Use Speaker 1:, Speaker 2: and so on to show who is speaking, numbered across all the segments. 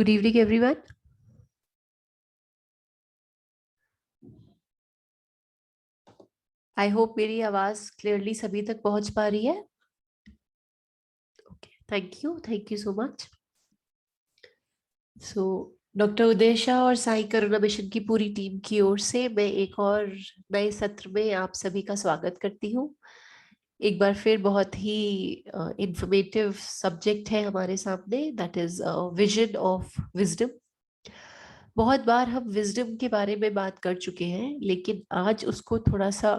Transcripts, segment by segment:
Speaker 1: Good evening everyone. I hope मेरी आवाज clearly सभी तक पहुंच पा रही है। Okay, thank you so much. So doctor Uday Shah और साई करुणा मिशन की पूरी टीम की ओर से मैं एक और नए सत्र में आप सभी का स्वागत करती हूँ। एक बार फिर बहुत ही इंफॉर्मेटिव सब्जेक्ट है हमारे सामने, that is vision of wisdom. बहुत बार हम विजडम के बारे में बात कर चुके हैं, लेकिन आज उसको थोड़ा सा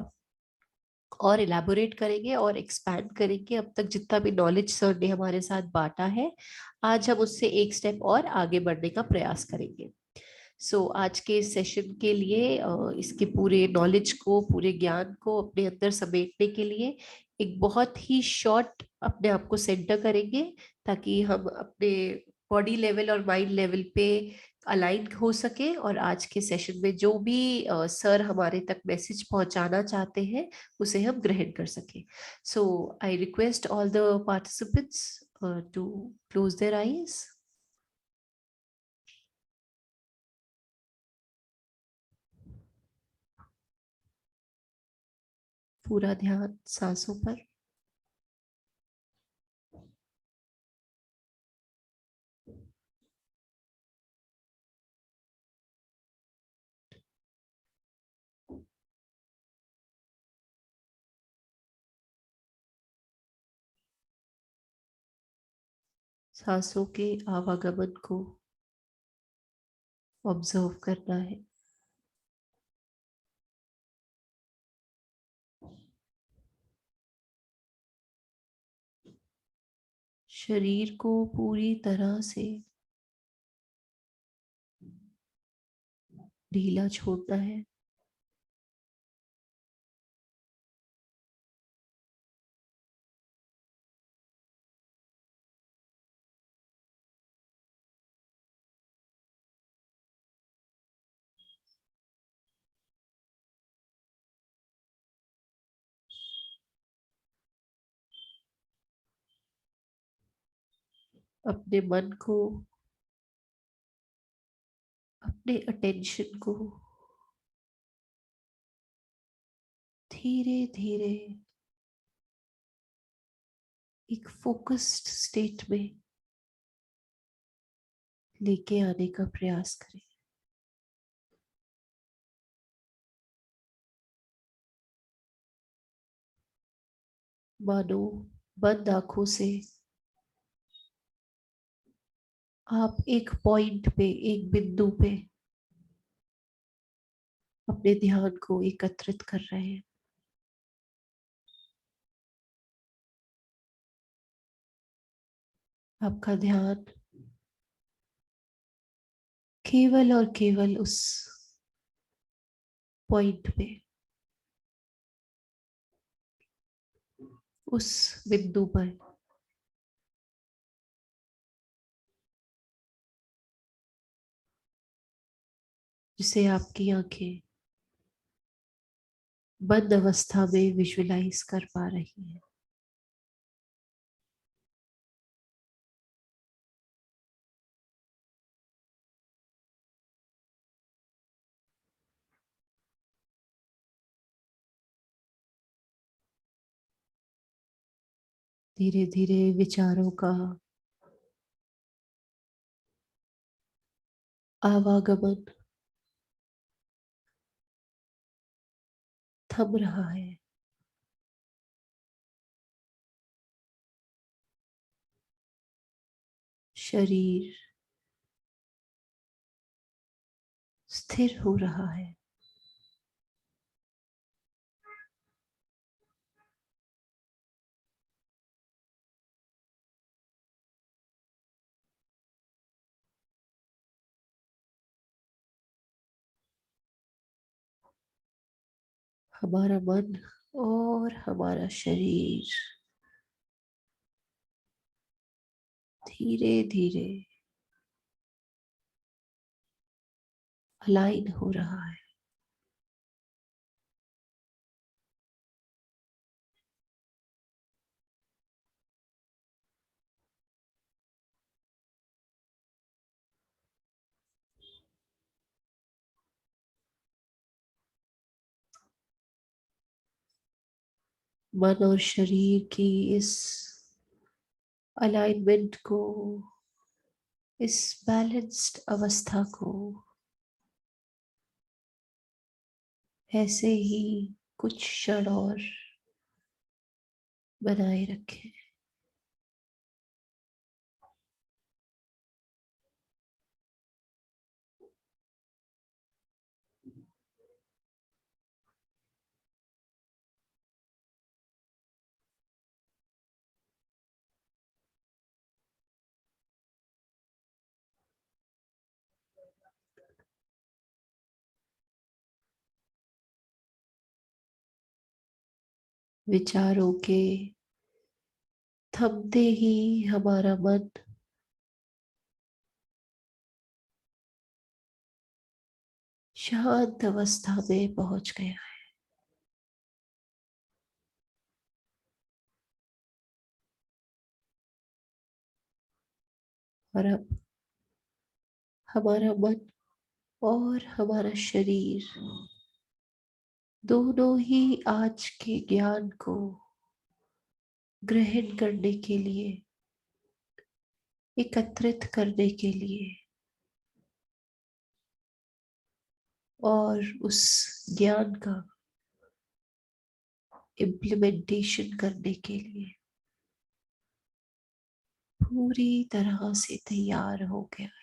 Speaker 1: और इलेबोरेट करेंगे और एक्सपैंड करेंगे। अब तक जितना भी नॉलेज सर ने हमारे साथ बांटा है, आज हम उससे एक स्टेप और आगे बढ़ने का प्रयास करेंगे। आज के इस सेशन के लिए इसके पूरे नॉलेज को, पूरे ज्ञान को अपने अंदर समेटने के लिए एक बहुत ही शॉर्ट अपने आप को सेंटर करेंगे, ताकि हम अपने बॉडी लेवल और माइंड लेवल पे अलाइन हो सके और आज के सेशन में जो भी सर हमारे तक मैसेज पहुंचाना चाहते हैं उसे हम ग्रहण कर सके। So I request all the participants to close their eyes. पूरा ध्यान सांसों पर। सांसों के आवागमन को ऑब्जर्व करना है। शरीर को पूरी तरह से ढीला छोड़ना है। अपने मन को, अपने अटेंशन को धीरे धीरे एक फोकस्ड स्टेट में लेके आने का प्रयास करें। मानो बंद आंखों से आप एक पॉइंट पे, एक बिंदु पे अपने ध्यान को एकत्रित कर रहे हैं। आपका ध्यान केवल और केवल उस पॉइंट पे, उस बिंदु पर जिसे आपकी आंखें बंद अवस्था में विजुलाइज कर पा रही है। धीरे धीरे विचारों का आवागमन थम रहा है। शरीर स्थिर हो रहा है। हमारा मन और हमारा शरीर धीरे धीरे अलाइन हो रहा है। मन और शरीर की इस अलाइनमेंट को, इस बैलेंस्ड अवस्था को ऐसे ही कुछ क्षण और बनाए रखें। विचारों के थमते ही हमारा मन शांत अवस्था में पहुंच गया है। और अब हमारा मन और हमारा शरीर दोनों ही आज के ज्ञान को ग्रहण करने के लिए, एकत्रित करने के लिए और उस ज्ञान का इम्प्लीमेंटेशन करने के लिए पूरी तरह से तैयार हो गया है।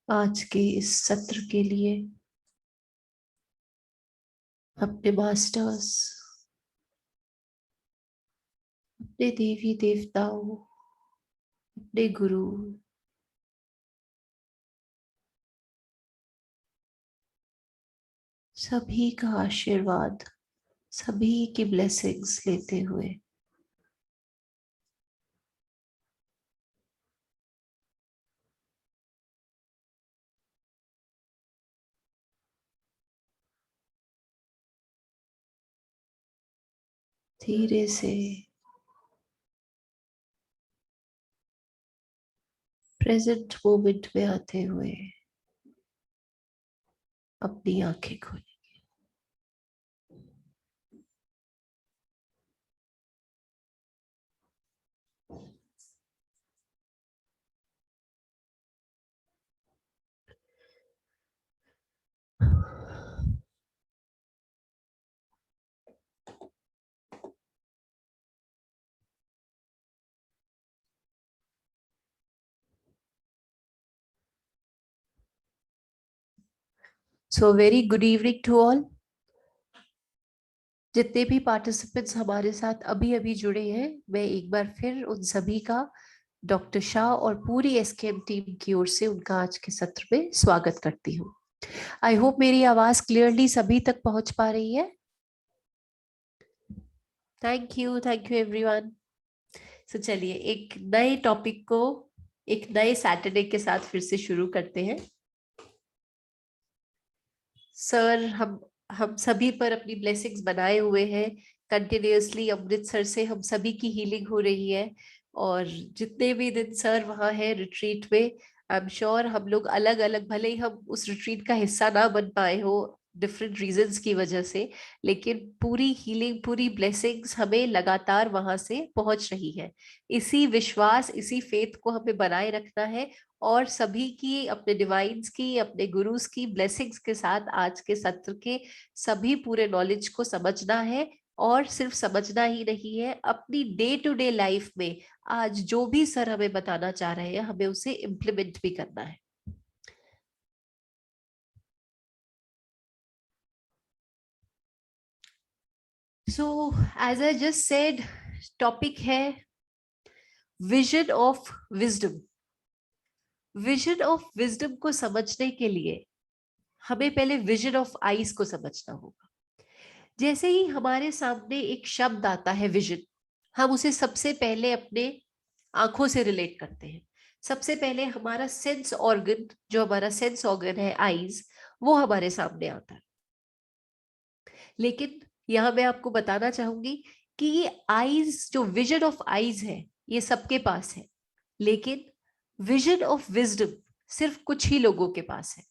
Speaker 1: आज के इस सत्र के लिए अपने मास्टर्स, अपने देवी देवताओं, अपने गुरु, सभी का आशीर्वाद, सभी की ब्लेसिंग्स लेते हुए धीरे से प्रेजेंट मोमेंट में आते हुए अपनी आंखें खोली। So very good evening to all. जितने भी पार्टिसिपेंट्स हमारे साथ अभी अभी जुड़े हैं, मैं एक बार फिर उन सभी का डॉक्टर शाह और पूरी एसकेएम टीम की ओर से उनका आज के सत्र में स्वागत करती हूँ। आई होप मेरी आवाज क्लियरली सभी तक पहुंच पा रही है। Thank you everyone. सो चलिए एक नए टॉपिक को एक नए सैटरडे के साथ फिर से शुरू करते हैं। सर हम सभी पर अपनी ब्लेसिंग्स बनाए हुए हैं। कंटिन्यूअसली अमृतसर से हम सभी की हीलिंग हो रही है, और जितने भी दिन सर वहाँ है रिट्रीट में, आई एम श्योर हम लोग अलग अलग, भले ही हम उस रिट्रीट का हिस्सा ना बन पाए हो डिफरेंट रीजंस की वजह से, लेकिन पूरी हीलिंग, पूरी ब्लेसिंग्स हमें लगातार वहां से पहुंच रही है। इसी विश्वास, इसी फेथ को हमें बनाए रखना है, और सभी की, अपने डिवाइन्स की, अपने गुरुज की ब्लेसिंग्स के साथ आज के सत्र के सभी पूरे नॉलेज को समझना है। और सिर्फ समझना ही नहीं है, अपनी डे टू डे लाइफ में आज जो भी सर हमें बताना चाह रहे हैं हमें उसे इम्प्लीमेंट भी करना है। So as I just said, topic है vision of wisdom. Vision of wisdom को समझने के लिए हमें पहले विजन ऑफ आईज को समझना होगा। जैसे ही हमारे सामने एक शब्द आता है विजन, हम उसे सबसे पहले अपने आंखों से रिलेट करते हैं। सबसे पहले हमारा सेंस ऑर्गन, जो हमारा सेंस ऑर्गन है आईज, वो हमारे सामने आता है। लेकिन यहां मैं आपको बताना चाहूंगी कि ये आईज, जो विजन ऑफ आईज है, ये सबके पास है, लेकिन विजन ऑफ विजडम सिर्फ कुछ ही लोगों के पास है।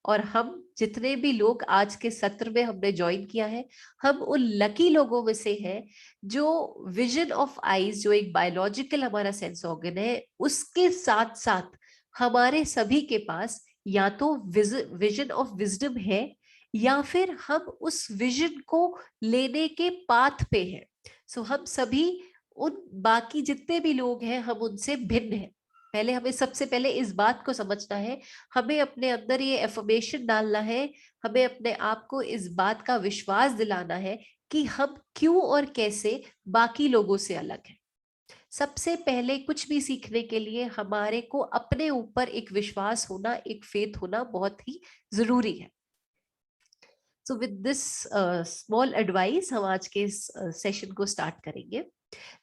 Speaker 1: और हम जितने भी लोग आज के सत्र में हमने ज्वाइन किया है, हम उन लकी लोगों में से हैं जो विजन ऑफ आईज, जो एक बायोलॉजिकल हमारा सेंस ऑर्गन है, उसके साथ साथ हमारे सभी के पास या तो विजन ऑफ विजडम है या फिर हम उस विजन को लेने के पाथ पे हैं। सो हम सभी उन बाकी जितने भी लोग हैं हम उनसे भिन्न हैं। पहले हमें सबसे पहले इस बात को समझना है, हमें अपने अंदर ये एफर्मेशन डालना है, हमें अपने आप को इस बात का विश्वास दिलाना है कि हम क्यों और कैसे बाकी लोगों से अलग हैं। सबसे पहले कुछ भी सीखने के लिए हमारे को अपने ऊपर एक विश्वास होना, एक फेथ होना बहुत ही जरूरी है। सो विद दिस स्मॉल एडवाइस हम आज के इस सेशन को स्टार्ट करेंगे।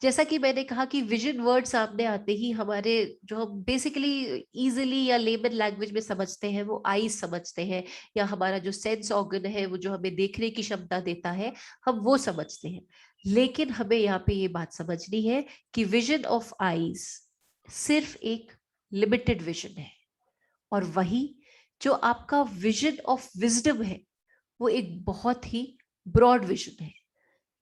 Speaker 1: जैसा कि मैंने कहा कि विजन वर्ड सामने आते ही हमारे जो हम बेसिकली इजीली या लेमन लैंग्वेज में समझते हैं वो आईज समझते हैं, या हमारा जो सेंस ऑर्गन है वो जो हमें देखने की क्षमता देता है हम वो समझते हैं। लेकिन हमें यहाँ पे ये बात समझनी है कि विजन ऑफ आईज सिर्फ एक लिमिटेड विजन है, और वही जो आपका विजन ऑफ विजडम है वो एक बहुत ही ब्रॉड विजन है।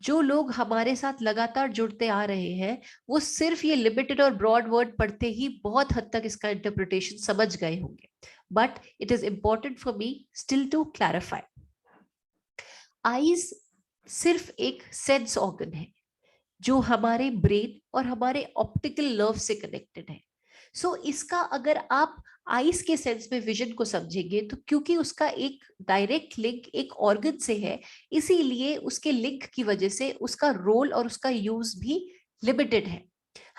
Speaker 1: जो लोग हमारे साथ लगातार जुड़ते आ रहे हैं वो सिर्फ ये लिमिटेड और ब्रॉड वर्ड पढ़ते ही बहुत हद तक इसका इंटरप्रिटेशन समझ गए होंगे, but it is important for me still to clarify. Eyes सिर्फ एक सेंस ऑर्गन है जो हमारे ब्रेन और हमारे ऑप्टिकल नर्व से कनेक्टेड है। सो इसका अगर आप आईज के सेंस में विजन को समझेंगे तो क्योंकि उसका एक डायरेक्ट लिंक एक ऑर्गन से है, इसीलिए उसके लिंक की वजह से उसका रोल और उसका यूज भी लिमिटेड है।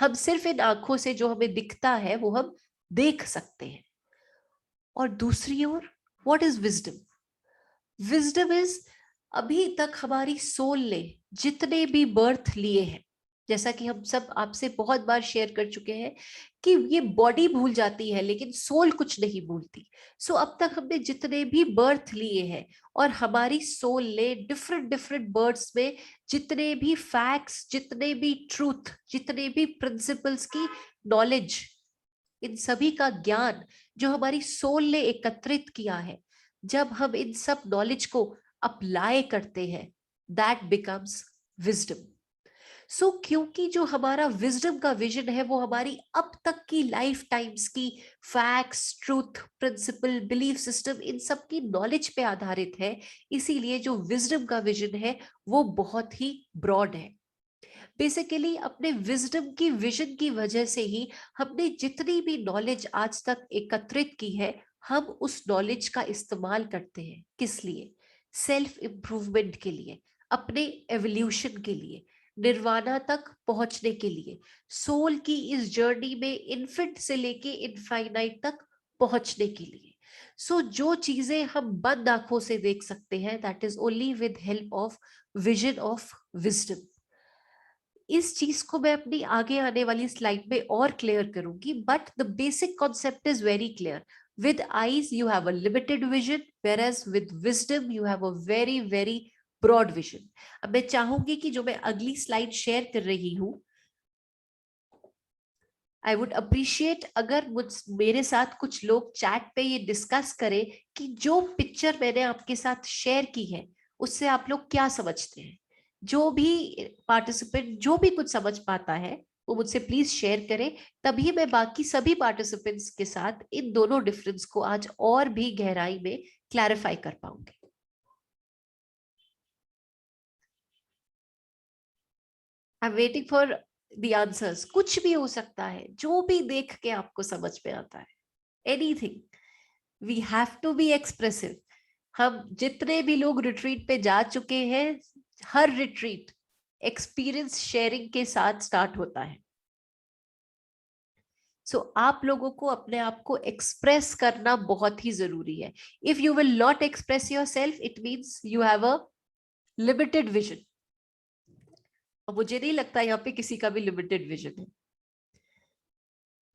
Speaker 1: हम सिर्फ इन आंखों से जो हमें दिखता है वो हम देख सकते हैं। और दूसरी ओर what is wisdom? Wisdom is अभी तक हमारी सोल ने जितने भी बर्थ लिए हैं, जैसा कि हम सब आपसे बहुत बार शेयर कर चुके हैं कि ये बॉडी भूल जाती है लेकिन सोल कुछ नहीं भूलती। सो अब तक हमने जितने भी बर्थ लिए हैं और हमारी सोल ने डिफरेंट डिफरेंट बर्थ्स में जितने भी फैक्ट्स, जितने भी ट्रूथ, जितने भी प्रिंसिपल्स की नॉलेज, इन सभी का ज्ञान जो हमारी सोल ने एकत्रित किया है, जब हम इन सब नॉलेज को अप्लाई करते हैं दैट बिकम्स विजडम। सो क्योंकि जो हमारा विजडम का विजन है वो हमारी अब तक की लाइफ टाइम्स की facts, truth, principle, belief system, इन सब की नॉलेज पे आधारित है, इसीलिए जो विजडम का विजन है वो बहुत ही ब्रॉड है। बेसिकली अपने विजडम की विजन की वजह से ही हमने जितनी भी नॉलेज आज तक एकत्रित की है, हम उस नॉलेज का इस्तेमाल करते हैं किस लिए? सेल्फ इंप्रूवमेंट के लिए, अपने एवोल्यूशन के लिए, निर्वाणा तक पहुंचने के लिए, सोल की इस जर्नी में इन्फिनिट से लेके इनफाइनाइट तक पहुंचने के लिए। सो जो चीजें हम बंद आंखों से देख सकते हैं that is only with help of vision of wisdom. इस चीज को मैं अपनी आगे आने वाली स्लाइड में और क्लियर करूंगी, but the basic concept is very clear. With eyes you have a limited vision, whereas with wisdom you have a very very broad vision। अब मैं चाहूंगी कि जो मैं अगली स्लाइड शेयर कर रही हूं, आई वुड अप्रिशिएट अगर मेरे साथ कुछ लोग चैट पे ये डिस्कस करें कि जो पिक्चर मैंने आपके साथ शेयर की है उससे आप लोग क्या समझते हैं। जो भी पार्टिसिपेंट जो भी कुछ समझ पाता है वो मुझसे प्लीज शेयर करें, तभी मैं बाकी सभी पार्टिसिपेंट्स के साथ इन दोनों डिफरेंस को आज और भी गहराई में क्लैरिफाई कर पाऊंगी। I am waiting for the answers. कुछ भी हो सकता है, जो भी देख के आपको समझ में आता है, anything. We have to be expressive. हम जितने भी लोग रिट्रीट पे जा चुके हैं, हर रिट्रीट एक्सपीरियंस शेयरिंग के साथ स्टार्ट होता है। सो आप लोगों को अपने आप को एक्सप्रेस करना बहुत ही जरूरी है। If you will not express your self it means you have a limited vision. और मुझे नहीं लगता यहाँ पे किसी का भी लिमिटेड विजन है।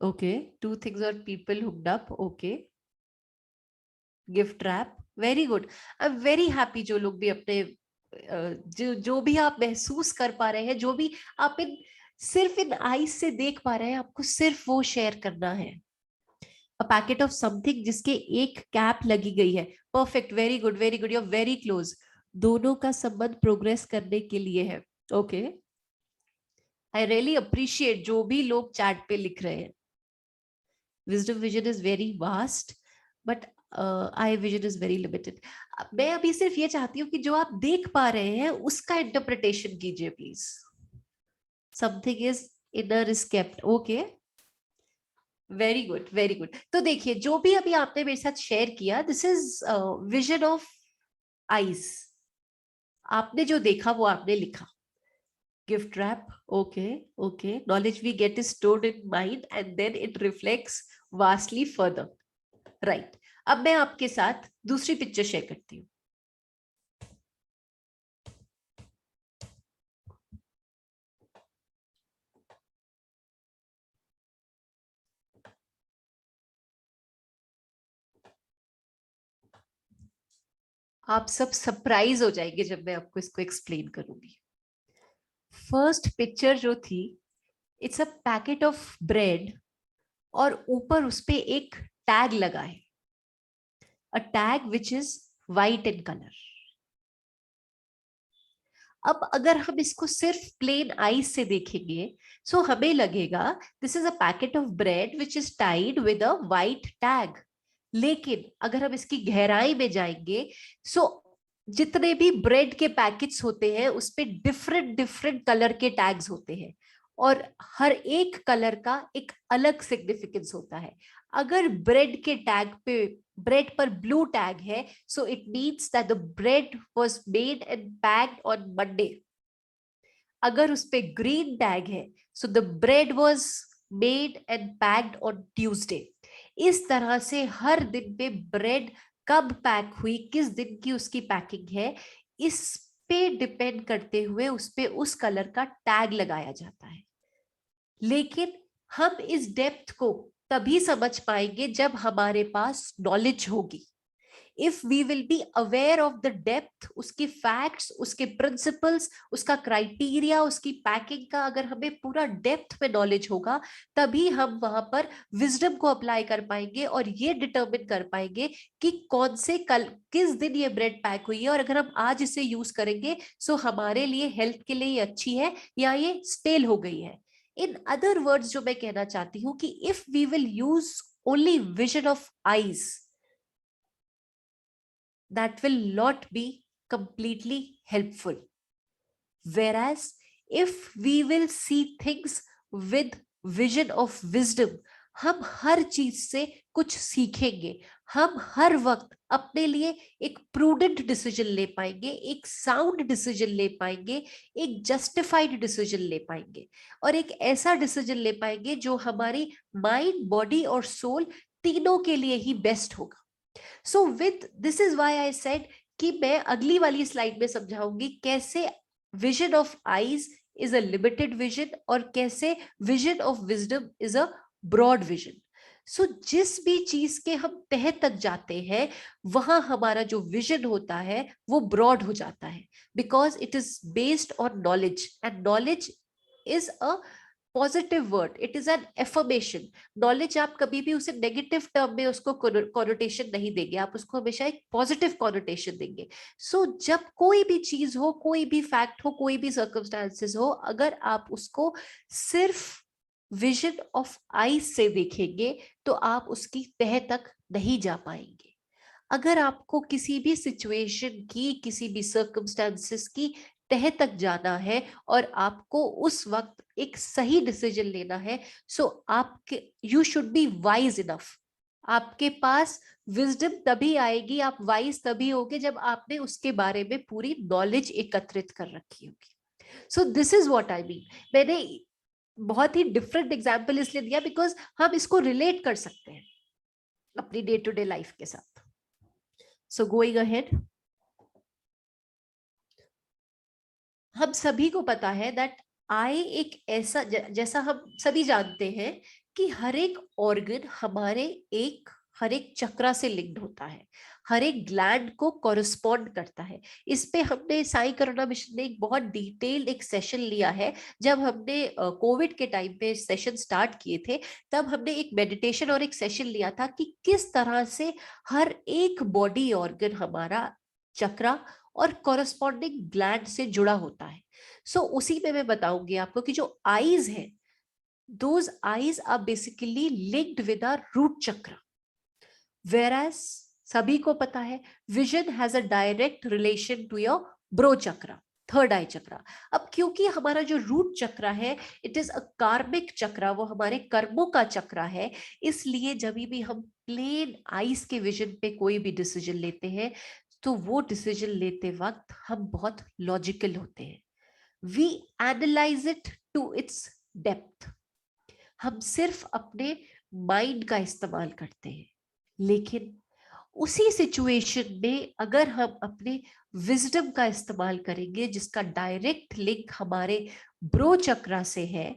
Speaker 1: ओके, टू थिंग्स और people hooked up. Okay, gift wrap, very good. I am very happy जो लोग भी अपने जो भी आप महसूस कर पा रहे हैं, जो भी आप इन सिर्फ इन आईज से देख पा रहे हैं, आपको सिर्फ वो शेयर करना है। अ पैकेट ऑफ समथिंग जिसके एक कैप लगी गई है. Perfect, very good, very good, you are very close. दोनों का संबंध प्रोग्रेस करने के लिए है. ओके, आई रियली अप्रिशिएट जो भी लोग चैट पे लिख रहे हैं. Wisdom vision is very vast, but eye vision is very limited. मैं अभी सिर्फ ये चाहती हूँ कि जो आप देख पा रहे हैं उसका इंटरप्रिटेशन कीजिए please. Something is inner is kept. Okay, very good, very good. तो देखिए, जो भी अभी आपने मेरे साथ शेयर किया, this is vision of eyes. आपने जो देखा वो आपने लिखा. Gift wrap. Okay, okay. Knowledge we get is stored in mind and then it reflects vastly further. Right. अब मैं आपके साथ दूसरी पिक्चर शेयर करती हूँ. आप सब सरप्राइज हो जाएंगे जब मैं आपको इसको एक्सप्लेन करूंगी. फर्स्ट पिक्चर जो थी, it's a packet of bread और ऊपर उसपे एक टैग लगा है. A tag which is white in colour. अब अगर हम इसको सिर्फ प्लेन आईज से देखेंगे, सो हमें लगेगा this is a packet of bread which is tied with a white tag. लेकिन अगर हम इसकी गहराई में जाएंगे, सो जितने भी ब्रेड के पैकेट्स होते हैं उस पे डिफरेंट डिफरेंट कलर के टैग्स होते हैं और हर एक कलर का एक अलग सिग्निफिकेंस होता है. अगर ब्रेड के टैग पे, ब्रेड पर ब्लू टैग है, so it means that the bread was made and packed on Monday. अगर उस पे ग्रीन टैग है, so the bread was made and packed on Tuesday. इस तरह से हर दिन पे ब्रेड कब पैक हुई, किस दिन की उसकी पैकिंग है, इस पे डिपेंड करते हुए उस पे उस कलर का टैग लगाया जाता है. लेकिन हम इस डेप्थ को तभी समझ पाएंगे जब हमारे पास नॉलेज होगी. If we will be aware of the depth, उसके फैक्ट्स, उसके प्रिंसिपल्स, उसका क्राइटेरिया, उसकी पैकिंग का अगर हमें पूरा डेप्थ में नॉलेज होगा, तभी हम वहां पर विजडम को अप्लाई कर पाएंगे और ये डिटरमिन कर पाएंगे कि कौन से कल किस दिन ये ब्रेड पैक हुई है और अगर हम आज इसे यूज करेंगे सो हमारे लिए हेल्थ के लिए ये अच्छी है या ये स्टेल हो गई है. इन अदर वर्ड्स जो मैं कहना चाहती हूँ कि if we will use only vision of eyes, that will not be completely helpful. Whereas if we will see things with vision of wisdom, हम हर चीज से कुछ सीखेंगे. हम हर वक्त अपने लिए एक प्रूडेंट डिसीजन ले पाएंगे, एक साउंड डिसीजन ले पाएंगे, एक जस्टिफाइड डिसीजन ले पाएंगे और एक ऐसा डिसीजन ले पाएंगे जो हमारी माइंड, बॉडी और सोल तीनों के लिए ही बेस्ट होगा. So with this is why I said कि मैं अगली वाली स्लाइड में समझाऊंगी कैसे vision of eyes is a limited vision और कैसे vision of wisdom is a broad vision. So जिस भी चीज के हम तह तक जाते हैं वहां हमारा जो विजन होता है वो ब्रॉड हो जाता है because it is based on knowledge and knowledge is a positive word. It is an affirmation. Knowledge आप कभी भी उसे नेगेटिव टर्म में उसको कॉनोटेशन नहीं देंगे, आप उसको हमेशा एक पॉजिटिव कॉनोटेशन देंगे. सो जब कोई भी चीज हो, कोई भी फैक्ट हो, कोई भी सर्कमस्टांसेस हो, अगर आप उसको सिर्फ विजन ऑफ आई से देखेंगे तो आप उसकी तह तक नहीं जा पाएंगे. अगर आपको किसी भी सिचुएशन की, किसी भी सर्कमस्टांसेस की तह तक जाना है और आपको उस वक्त एक सही डिसीजन लेना है, सो आपके you should be wise enough. आपके पास विजडम तभी आएगी, आप वाइज तभी होगे जब आपने उसके बारे में पूरी नॉलेज एकत्रित कर रखी होगी. So this is what I mean. मैंने बहुत ही डिफरेंट एग्जाम्पल इसलिए दिया बिकॉज हम इसको रिलेट कर सकते हैं अपनी डे टू डे लाइफ के साथ. सो गोइंग अहेड, हम सभी को पता है दैट आई एक ऐसा जैसा हम सभी जानते हैं कि हर एक ऑर्गन हमारे एक हर एक चक्रा से लिंक्ड होता है, हर एक ग्लैंड को कॉरेस्पॉन्ड करता है। इस पे हमने साई करुणा मिशन ने एक बहुत डिटेल्ड एक सेशन लिया है। जब हमने कोविड के टाइम पे सेशन स्टार्ट किए थे, तब हमने एक मेडिटेशन और एक सेशन लिया था कि किस तरह से हर एक बॉडी ऑर्गन हमारा चक्रा और कॉरेस्पॉन्डिंग ग्लैंड से जुड़ा होता है। सो उसी में मैं बताऊंगी आपको कि जो आईज है, those eyes are basically linked with our root chakra, whereas सभी को पता है vision has a direct relation to your bro chakra, third eye chakra. अब क्योंकि हमारा जो रूट चक्रा है इट इज अ कार्मिक चक्रा, वो हमारे कर्मों का चक्रा है, इसलिए जब भी हम प्लेन आईज के विजन पे कोई भी डिसीजन लेते हैं तो वो डिसीजन लेते वक्त हम बहुत लॉजिकल होते हैं। We analyse it to its depth, हम सिर्फ अपने माइंड का इस्तेमाल करते हैं। लेकिन उसी सिचुएशन में अगर हम अपने विजडम का इस्तेमाल करेंगे, जिसका डायरेक्ट लिंक हमारे ब्रो चक्रा से है,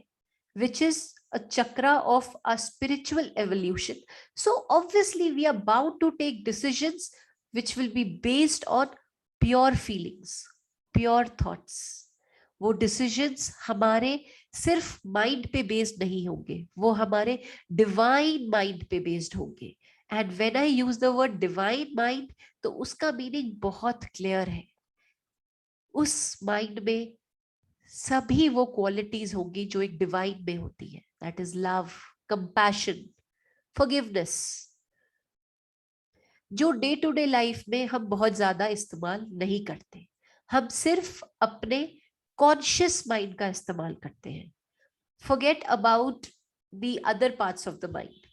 Speaker 1: which is a chakra of a spiritual evolution, so obviously we are bound to take decisions which will be based on pure feelings, pure thoughts. वो डिसीजंस हमारे सिर्फ माइंड पे बेस्ड नहीं होंगे, वो हमारे डिवाइन माइंड पे बेस्ड होंगे। And when I use the word divine mind, तो उसका मीनिंग बहुत क्लियर है। उस माइंड में सभी वो क्वालिटीज होंगी जो एक डिवाइन में होती है, that is love, compassion, forgiveness, जो डे टू डे लाइफ में हम बहुत ज्यादा इस्तेमाल नहीं करते। हम सिर्फ अपने कॉन्शियस माइंड का इस्तेमाल करते हैं। Forget about the other parts of the mind.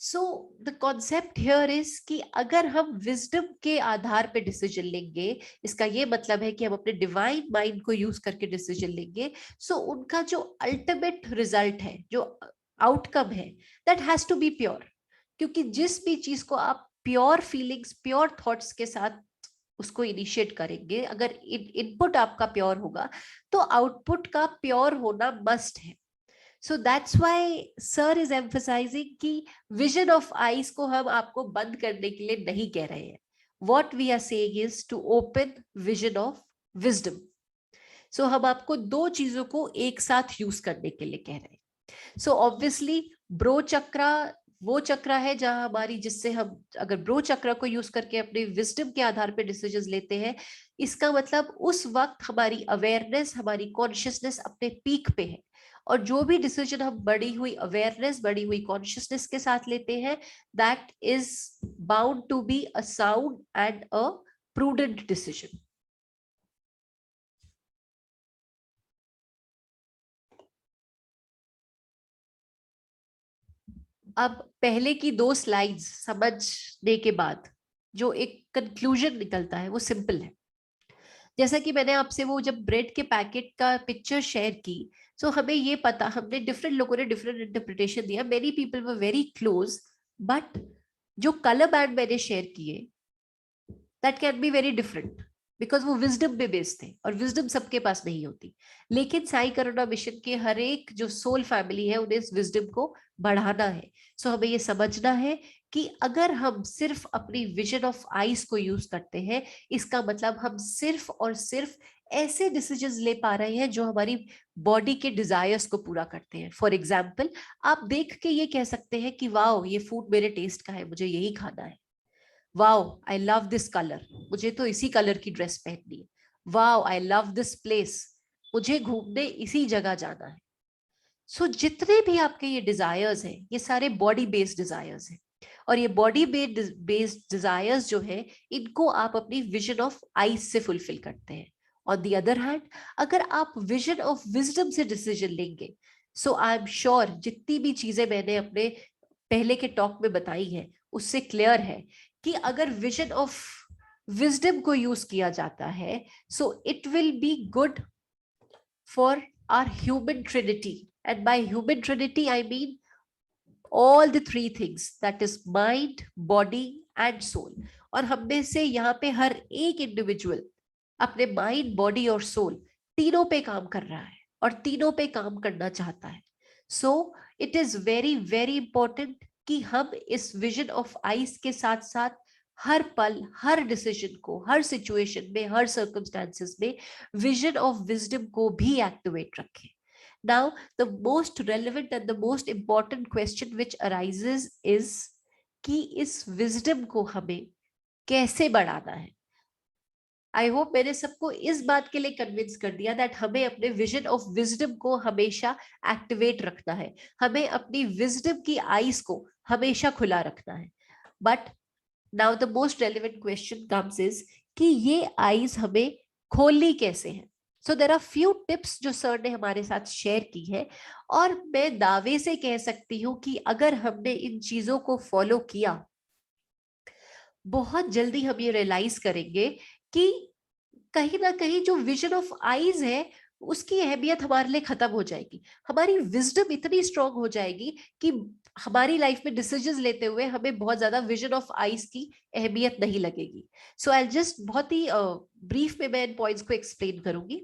Speaker 1: So the concept here is कि अगर हम विजडम के आधार पे डिसीजन लेंगे, इसका ये मतलब है कि हम अपने डिवाइन माइंड को यूज करके डिसीजन लेंगे, सो उनका जो अल्टीमेट रिजल्ट है, जो आउटकम है, that has to be pure. क्योंकि जिस भी चीज को आप प्योर फीलिंग्स, प्योर थॉट्स के साथ उसको इनिशिएट करेंगे, अगर इनपुट आपका प्योर होगा तो आउटपुट का प्योर होना मस्ट है। So that's why sir is emphasising कि विजन ऑफ आईज को हम आपको बंद करने के लिए नहीं कह रहे हैं। What we are saying is to open vision of wisdom. So हम आपको दो चीजों को एक साथ यूज करने के लिए कह रहे हैं। सो ऑब्वियसली ब्रो चक्रा वो चक्र है जहां हमारी, जिससे हम अगर ब्रो चक्र को यूज करके अपने विजडम के आधार पर डिसीजंस लेते हैं, इसका मतलब उस वक्त हमारी अवेयरनेस, हमारी कॉन्शियसनेस अपने पीक पे है। और जो भी डिसीजन हम बढ़ी हुई अवेयरनेस, बढ़ी हुई कॉन्शियसनेस के साथ लेते हैं, that is bound to be a sound and a prudent decision. अब पहले की दो स्लाइड्स समझने के बाद जो एक कंक्लूजन निकलता है वो सिंपल है। जैसा कि मैंने आपसे वो जब ब्रेड के पैकेट का पिक्चर शेयर की, सो हमें ये पता, हमने डिफरेंट लोगों ने डिफरेंट इंटरप्रिटेशन दिया, many people were very close, but जो कलर बैंड मैंने शेयर किए that can be very different, because वो विजडम पे बेस्ड थे और विजडम सबके पास नहीं होती। लेकिन साई करुणा मिशन के हर एक जो सोल फैमिली है उन्हें इस विजडम को बढ़ाना है। सो हमें ये समझना है कि अगर हम सिर्फ अपनी विजन ऑफ आईज को यूज करते हैं, इसका मतलब हम सिर्फ और सिर्फ ऐसे डिसीजंस ले पा रहे हैं जो हमारी बॉडी के डिजायर्स को पूरा करते हैं। फॉर एग्जाम्पल, आप देख के ये कह सकते हैं कि वाओ, ये फूड मेरे टेस्ट का है, मुझे यही खाना है। Wow, I love this colour, मुझे तो इसी कलर की ड्रेस पहननी है। Wow, I love this place, मुझे घूमने इसी जगह जाना है। सो जितने भी आपके ये डिजायर्स हैं, ये सारे बॉडी बेस्ड डिजायर्स हैं। और ये बॉडी बेस्ड डिजायर्स जो है, इनको आप अपनी विजन ऑफ आइज से फुलफिल करते हैं। ऑन दी अदर हैंड, अगर आप विजन ऑफ विजडम से डिसीजन लेंगे, सो आई एम श्योर जितनी भी चीजें मैंने अपने पहले के टॉक में बताई है उससे क्लियर है कि अगर विजन ऑफ विजडम को यूज किया जाता है, so it will be good for our human trinity. And by human trinity I mean all the three things, that is mind, body and soul। और हम में से यहाँ पे हर एक इंडिविजुअल अपने माइंड, बॉडी और सोल तीनों पे काम कर रहा है और तीनों पे काम करना चाहता है। So it is very very important कि हम इस विजन ऑफ आइज के साथ साथ हर पल, हर डिसीजन को, हर सिचुएशन में, हर सर्कमस्टांसेस में विजन ऑफ विजडम को भी एक्टिवेट रखें. Now, the most relevant and the most important question which arises is कि इस विजडम को हमें कैसे बढ़ाना है. आई होप मैंने सबको इस बात के लिए कन्विंस कर दिया दैट हमें अपने विजन ऑफ विजडम को हमेशा एक्टिवेट रखना है, हमें अपनी विजडम की आईज को हमेशा खुला रखना है. But now the most relevant question comes is कि ये आईज हमें खोलनी कैसे है. So there are few tips जो सर ने हमारे साथ शेयर की है, और मैं दावे से कह सकती हूँ कि अगर हमने इन चीजों को फॉलो किया, बहुत जल्दी हम ये रियलाइज करेंगे कि कहीं ना कहीं जो विजन ऑफ आईज है उसकी अहमियत हमारे लिए खत्म हो जाएगी. हमारी विजडम इतनी स्ट्रांग हो जाएगी कि हमारी लाइफ में डिसीजंस लेते हुए हमें बहुत ज्यादा विजन ऑफ आईज की अहमियत नहीं लगेगी. सो आई जस्ट बहुत ही ब्रीफ में मैं इन पॉइंट्स को एक्सप्लेन करूंगी.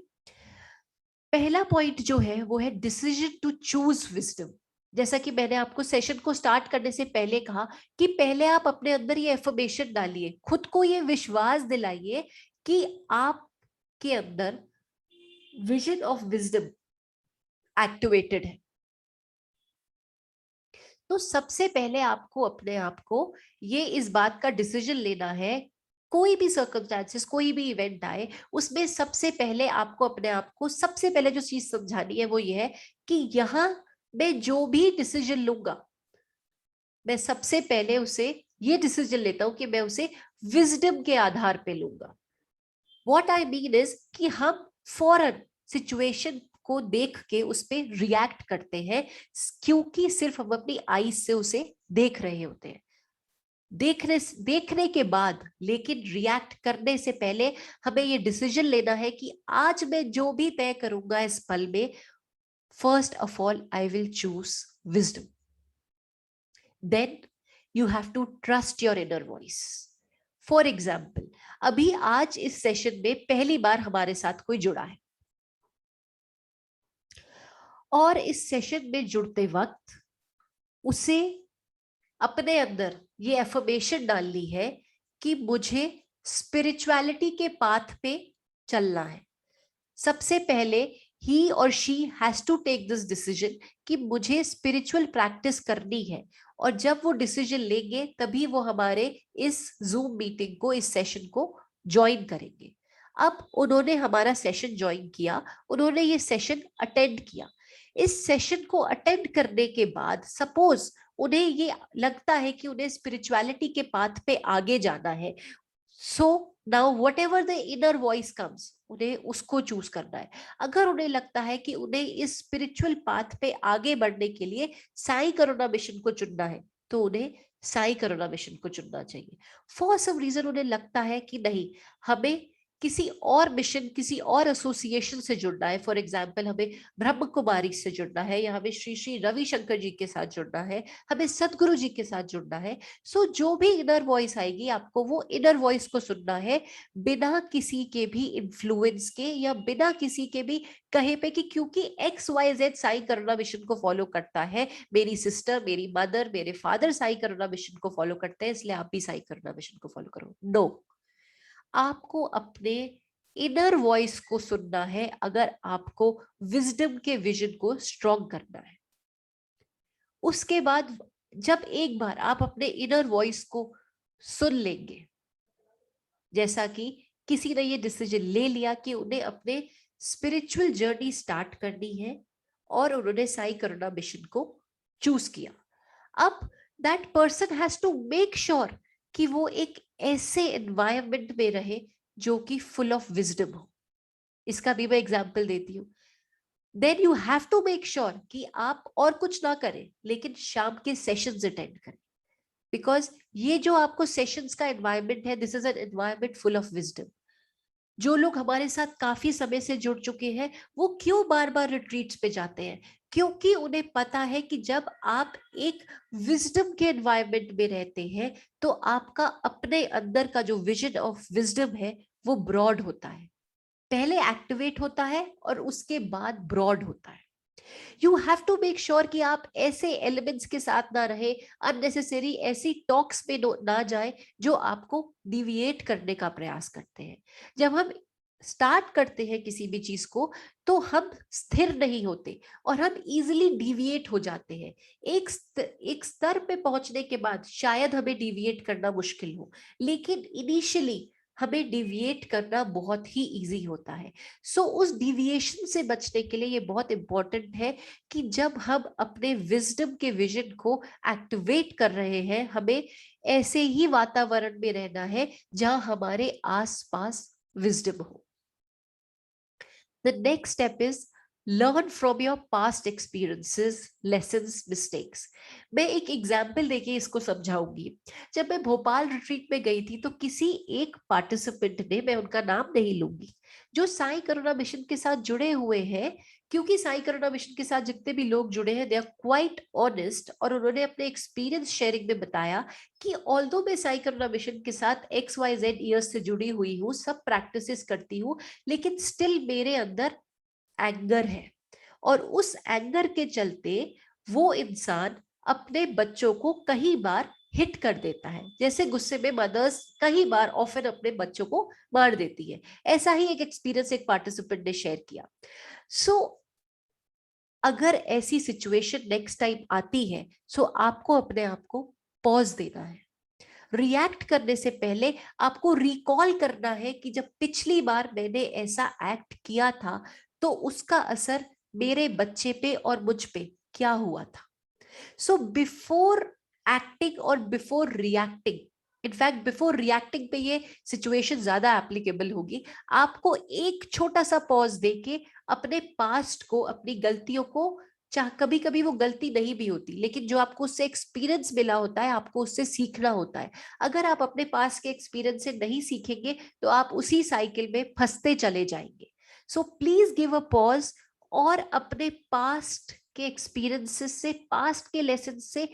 Speaker 1: पहला पॉइंट जो है वो है डिसीजन टू चूज विजडम. जैसा कि मैंने आपको सेशन को स्टार्ट करने से पहले कहा कि पहले आप अपने अंदर ये एफर्मेशन डालिए, खुद को ये विश्वास दिलाइए कि आपके अंदर विजन ऑफ विजडम एक्टिवेटेड है. तो सबसे पहले आपको अपने आप को ये इस बात का डिसीजन लेना है, कोई भी सर्कमस्टांसेस, कोई भी इवेंट आए, उसमें सबसे पहले आपको अपने आप को सबसे पहले जो चीज समझानी है वो ये है कि यहाँ मैं जो भी डिसीजन लूंगा, मैं सबसे पहले उसे ये डिसीजन लेता हूं कि मैं उसे विजडम के आधार पे लूंगा. व्हाट आई मीन इज कि हम फौरन सिचुएशन को देख के उस पर रिएक्ट करते हैं, क्योंकि सिर्फ हम अपनी आईज से उसे देख रहे होते हैं. देखने के बाद, लेकिन रिएक्ट करने से पहले हमें ये डिसीजन लेना है कि आज मैं जो भी तय करूंगा इस पल में, first of all I will choose wisdom. Then you have to trust your inner voice. For example, अभी आज इस सेशन में पहली बार हमारे साथ कोई जुड़ा है, और इस सेशन में जुड़ते वक्त उसे अपने अंदर ये एफर्मेशन डालनी है कि मुझे स्पिरिचुअलिटी के पाथ पे चलना है. सबसे पहले ही और she has to take this decision कि मुझे स्पिरिचुअल प्रैक्टिस करनी है, और जब वो डिसीजन लेंगे तभी वो हमारे इस जूम मीटिंग को, इस सेशन को ज्वाइन करेंगे. अब उन्होंने हमारा सेशन ज्वाइन किया, उन्होंने ये सेशन अटेंड किया. इस सेशन को अटेंड करने के बाद सपोज उन्हें ये लगता है कि उन्हें स्पिरिचुअलिटी के पाथ पे आगे जाना है, so now what ever the inner voice comes, उन्हें उसको चूज करना है. अगर उन्हें लगता है कि उन्हें इस स्पिरिचुअल पाथ पे आगे बढ़ने के लिए साई करुणा मिशन को चुनना है, तो उन्हें साई करुणा मिशन को चुनना चाहिए. फॉर सम रीजन उन्हें लगता है कि नहीं, हमें किसी और मिशन, किसी और एसोसिएशन से जुड़ना है, फॉर एग्जाम्पल हमें ब्रह्म कुमारी से जुड़ना है, या हमें श्री श्री रविशंकर जी के साथ जुड़ना है, हमें सदगुरु जी के साथ जुड़ना है. सो जो भी इनर वॉइस आएगी, आपको वो इनर वॉइस को सुनना है, बिना किसी के भी इन्फ्लुएंस के, या बिना किसी के भी कहे पे कि क्योंकि XYZ साई करुणा मिशन को फॉलो करता है, मेरी सिस्टर, मेरी मदर, मेरे फादर साई करुणा मिशन को फॉलो करते हैं, इसलिए आप भी साई करुणा मिशन को फॉलो करो. नो, आपको अपने इनर वॉइस को सुनना है अगर आपको विजडम के विजन को स्ट्रॉन्ग करना है. उसके बाद जब एक बार आप अपने इनर वॉइस को सुन लेंगे, जैसा कि किसी ने ये डिसीजन ले लिया कि उन्हें अपने स्पिरिचुअल जर्नी स्टार्ट करनी है, और उन्होंने साई करुणा मिशन को चूज किया, अब that person has to make sure कि वो एक ऐसे एनवायरनमेंट में रहे जो कि फुल ऑफ विजडम हो. इसका भी मैं एग्जांपल देती हूँ. Then you have to make sure कि आप और कुछ ना करें, लेकिन शाम के सेशंस अटेंड करें, बिकॉज ये जो आपको सेशंस का एनवायरनमेंट है, this is an environment full of wisdom. जो लोग हमारे साथ काफी समय से जुड़ चुके हैं, वो क्यों बार बार रिट्रीट्स पे जाते हैं? क्योंकि उन्हें पता है कि जब आप एक विजडम के एनवायरनमेंट में रहते हैं, तो आपका अपने अंदर का जो विजन ऑफ विजडम है वो ब्रॉड होता है. पहले एक्टिवेट होता है और उसके बाद ब्रॉड होता है. You have to make sure कि आप ऐसे एलिमेंट्स के साथ ना रहे, अननेसेसरी ऐसी टॉक्स में ना जाए जो आपको डिविएट करने का प्रयास करते हैं। जब हम स्टार्ट करते हैं किसी भी चीज को तो हम स्थिर नहीं होते और हम इजिली डिविएट हो जाते हैं। एक स्तर पे पहुंचने के बाद शायद हमें डिविएट करना मुश्किल हो, लेकिन इनिशियली हमें डिविएट करना बहुत ही इजी होता है। सो उस डिविएशन से बचने के लिए ये बहुत इंपॉर्टेंट है कि जब हम अपने विजडम के विजन को एक्टिवेट कर रहे हैं, हमें ऐसे ही वातावरण में रहना है जहां हमारे आसपास विजडम हो। The next step is learn from your past experiences, lessons, mistakes. मैं एक एग्जाम्पल देके इसको समझाऊंगी। जब मैं भोपाल रिट्रीट में गई थी तो किसी एक पार्टिसिपेंट ने, मैं उनका नाम नहीं लूंगी, जो साई करुणा मिशन के साथ जुड़े हुए हैं, क्योंकि साई करुणा मिशन के साथ जितने भी लोग जुड़े हैं दे आर क्वाइट ऑनेस्ट, और उन्होंने अपने एक्सपीरियंस शेयरिंग में बताया कि ऑल्दो मैं साई करुणा मिशन के साथ XYZ ईयर्स से जुड़ी हुई हूँ, सब प्रैक्टिसेस करती हूँ, लेकिन स्टिल मेरे अंदर एंगर है। और उस एंगर के चलते वो इंसान अपने बच्चों को कई बार हिट कर देता है, जैसे गुस्से में मदर्स कई बार ऑफन अपने बच्चों को मार देती है। ऐसा ही एक एक्सपीरियंस एक पार्टिसिपेंट ने शेयर किया। सो अगर ऐसी सिचुएशन नेक्स्ट टाइम आती है सो आपको अपने आप को पॉज देना है। रिएक्ट करने से पहले आपको रिकॉल करना है कि जब पिछली बार मैंने ऐसा एक्ट किया था तो उसका असर मेरे बच्चे पे और मुझ पे क्या हुआ था। सो बिफोर एक्टिंग और before reacting, in fact before reacting पे ये सिचुएशन ज्यादा एप्लीकेबल होगी, आपको एक छोटा सा पॉज देके अपने पास्ट को, अपनी गलतियों को, चाहे कभी कभी वो गलती नहीं भी होती लेकिन जो आपको उससे एक्सपीरियंस मिला होता है आपको उससे सीखना होता है। अगर आप अपने पास के एक्सपीरियंस से नहीं सीखेंगे तो आप उसी साइकिल में फंसते चले जाएंगे। So please give a pause और अपने पास्ट के एक्सपीरियंसेस से, पास्ट के लेसन से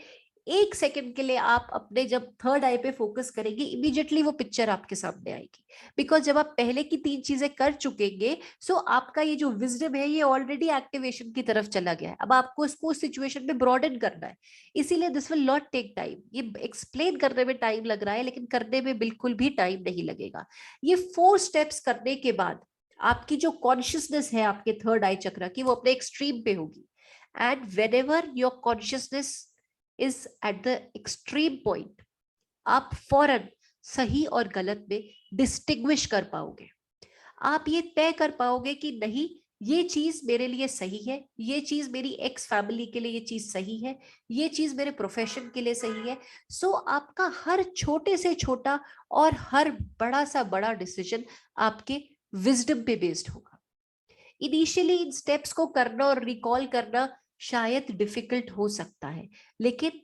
Speaker 1: एक सेकंड के लिए आप अपने जब थर्ड आई पे फोकस करेंगे इमीडिएटली वो पिक्चर आपके सामने आएगी। बिकॉज जब आप पहले की 3 चीजें कर चुकेंगे सो आपका ये जो विजडम है ये ऑलरेडी एक्टिवेशन की तरफ चला गया है। अब आपको इसको उस सिचुएशन में ब्रॉडन करना है, इसीलिए this will not take time. ये एक्सप्लेन करने में टाइम लग रहा है लेकिन करने में बिल्कुल भी टाइम नहीं लगेगा। ये 4 स्टेप्स करने के बाद आपकी जो कॉन्शियसनेस है आपके थर्ड आई चक्र की वो अपने एक्सट्रीम पे होगी। And whenever your consciousness is at the extreme point, आप फौरन सही और गलत में डिस्टिंग्विश कर पाओगे। आप ये तय कर पाओगे कि नहीं ये चीज मेरे लिए सही है, ये चीज मेरी एक्स फैमिली के लिए ये चीज सही है, ये चीज मेरे प्रोफेशन के लिए सही है। सो आपका हर छोटे से छोटा और हर बड़ा सा बड़ा डिसीजन आपके विजडम पे बेस्ड होगा। इनिशियली इन स्टेप्स को करना और रिकॉल करना शायद डिफिकल्ट हो सकता है, लेकिन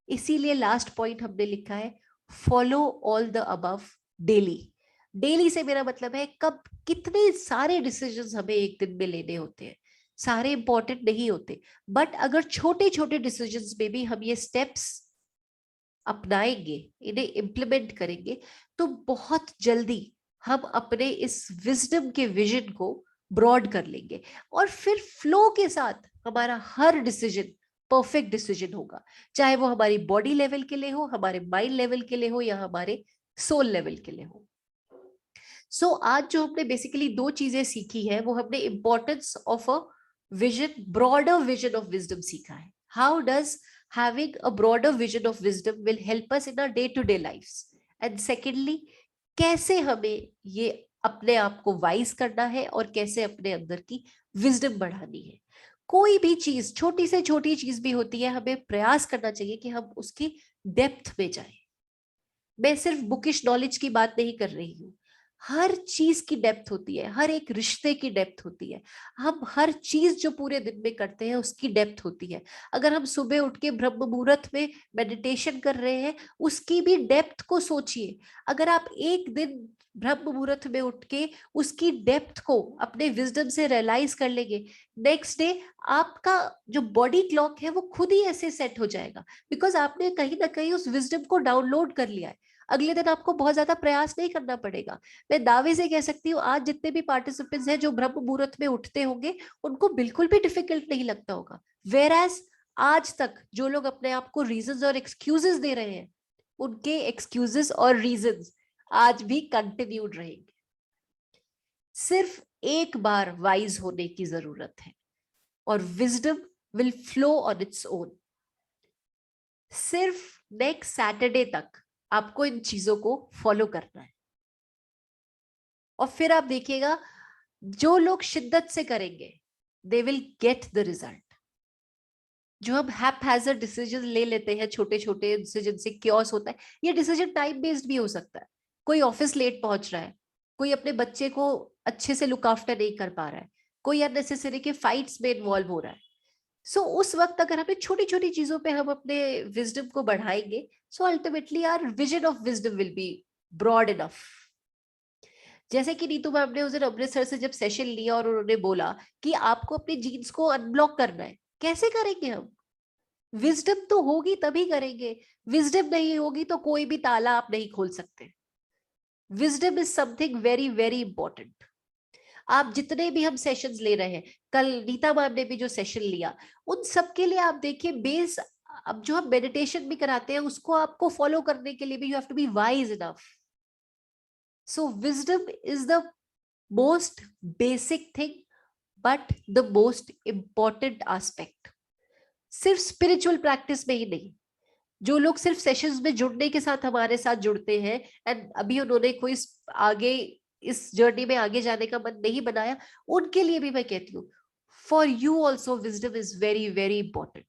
Speaker 1: इसीलिए लास्ट पॉइंट हमने लिखा है follow all the above daily. Daily से मेरा मतलब है कब कितने सारे डिसीजंस हमें एक दिन में लेने होते हैं, सारे इंपॉर्टेंट नहीं होते, बट अगर छोटे छोटे डिसीजंस में भी हम ये स्टेप्स अपनाएंगे, इन्हें इम्प्लीमेंट करेंगे तो बहुत जल्दी हम अपने इस विजडम के विजन को ब्रॉड कर लेंगे और फिर फ्लो के साथ हमारा हर डिसीजन परफेक्ट डिसीजन होगा, चाहे वो हमारी बॉडी लेवल के लिए हो, हमारे माइंड लेवल के लिए हो या हमारे सोल लेवल के लिए हो। सो आज जो हमने बेसिकली 2 चीजें सीखी है वो हमने importance of a vision, broader vision of wisdom सीखा है। How does having a broader vision of wisdom will help us in our day-to-day lives, and secondly कैसे हमें ये अपने आप को वाइज करना है और कैसे अपने अंदर की विजडम बढ़ानी है। कोई भी चीज, छोटी से छोटी चीज भी होती है, हमें प्रयास करना चाहिए कि हम उसकी डेप्थ में जाएं। मैं सिर्फ बुकिश नॉलेज की बात नहीं कर रही हूँ, हर चीज की डेप्थ होती है, हर एक रिश्ते की डेप्थ होती है, हम हर चीज जो पूरे दिन में करते हैं उसकी डेप्थ होती है। अगर हम सुबह उठ के ब्रह्म मुहूर्त में मेडिटेशन कर रहे हैं उसकी भी डेप्थ को सोचिए। अगर आप एक दिन ब्रह्म मुहूर्त में उठ के उसकी डेप्थ को अपने विजडम से रियलाइज कर लेंगे, नेक्स्ट डे आपका जो बॉडी क्लॉक है वो खुद ही ऐसे सेट हो जाएगा, बिकॉज आपने कहीं ना कहीं उस विजडम को डाउनलोड कर लिया है। अगले दिन आपको बहुत ज्यादा प्रयास नहीं करना पड़ेगा। मैं दावे से कह सकती हूँ आज जितने भी पार्टिसिपेंट्स हैं जो ब्रह्म मुहूर्त में उठते होंगे उनको बिल्कुल भी डिफिकल्ट नहीं लगता होगा। वेराज आज तक जो लोग अपने आप को रीजंस और एक्सक्यूजेस दे रहे हैं उनके एक्सक्यूजेस और रीजंस आज भी कंटिन्यूड रहेंगे। सिर्फ एक बार वाइज होने की जरूरत है और wisdom will flow on its own. सिर्फ नेक्स्ट सैटरडे तक आपको इन चीजों को फॉलो करना है और फिर आप देखिएगा जो लोग शिद्दत से करेंगे they will get the result. जो हम हैपहैजर्ड डिसीजन ले लेते हैं, छोटे छोटे डिसीजन से क्योस होता है। ये डिसीजन टाइम बेस्ड भी हो सकता है। कोई ऑफिस लेट पहुंच रहा है, कोई अपने बच्चे को अच्छे से लुक आफ्टर नहीं कर पा रहा है, कोई अननेसेसरी के फाइट्स में इन्वॉल्व हो रहा है। सो उस वक्त अगर हमें छोटी छोटी चीजों पे हम अपने विजडम को बढ़ाएंगे, so ultimately our vision of wisdom will be broad enough. जैसे कि नीतू मैम ने उस दिन अमृतसर से जब सेशन लिया और उन्होंने बोला कि आपको अपने जीन्स को अनब्लॉक करना है, कैसे करेंगे हम? विजडम तो होगी तभी करेंगे। विजडम नहीं होगी तो कोई भी ताला आप नहीं खोल सकते। Wisdom is something very very important. आप जितने भी हम सेशंस ले रहे हैं, कल नीता मैम ने भी जो सेशन लिया, उन सब के लिए आप देखिए बेस, अब जो हम मेडिटेशन भी कराते हैं उसको आपको फॉलो करने के लिए भी you have to be wise enough. So wisdom is the most basic thing but the most important aspect. सिर्फ स्पिरिचुअल प्रैक्टिस में ही नहीं, जो लोग सिर्फ सेशंस में जुड़ने के साथ हमारे साथ जुड़ते हैं एंड अभी उन्होंने कोई आगे इस जर्नी में आगे जाने का मन नहीं बनाया, उनके लिए भी मैं कहती हूँ for you also wisdom is very very important.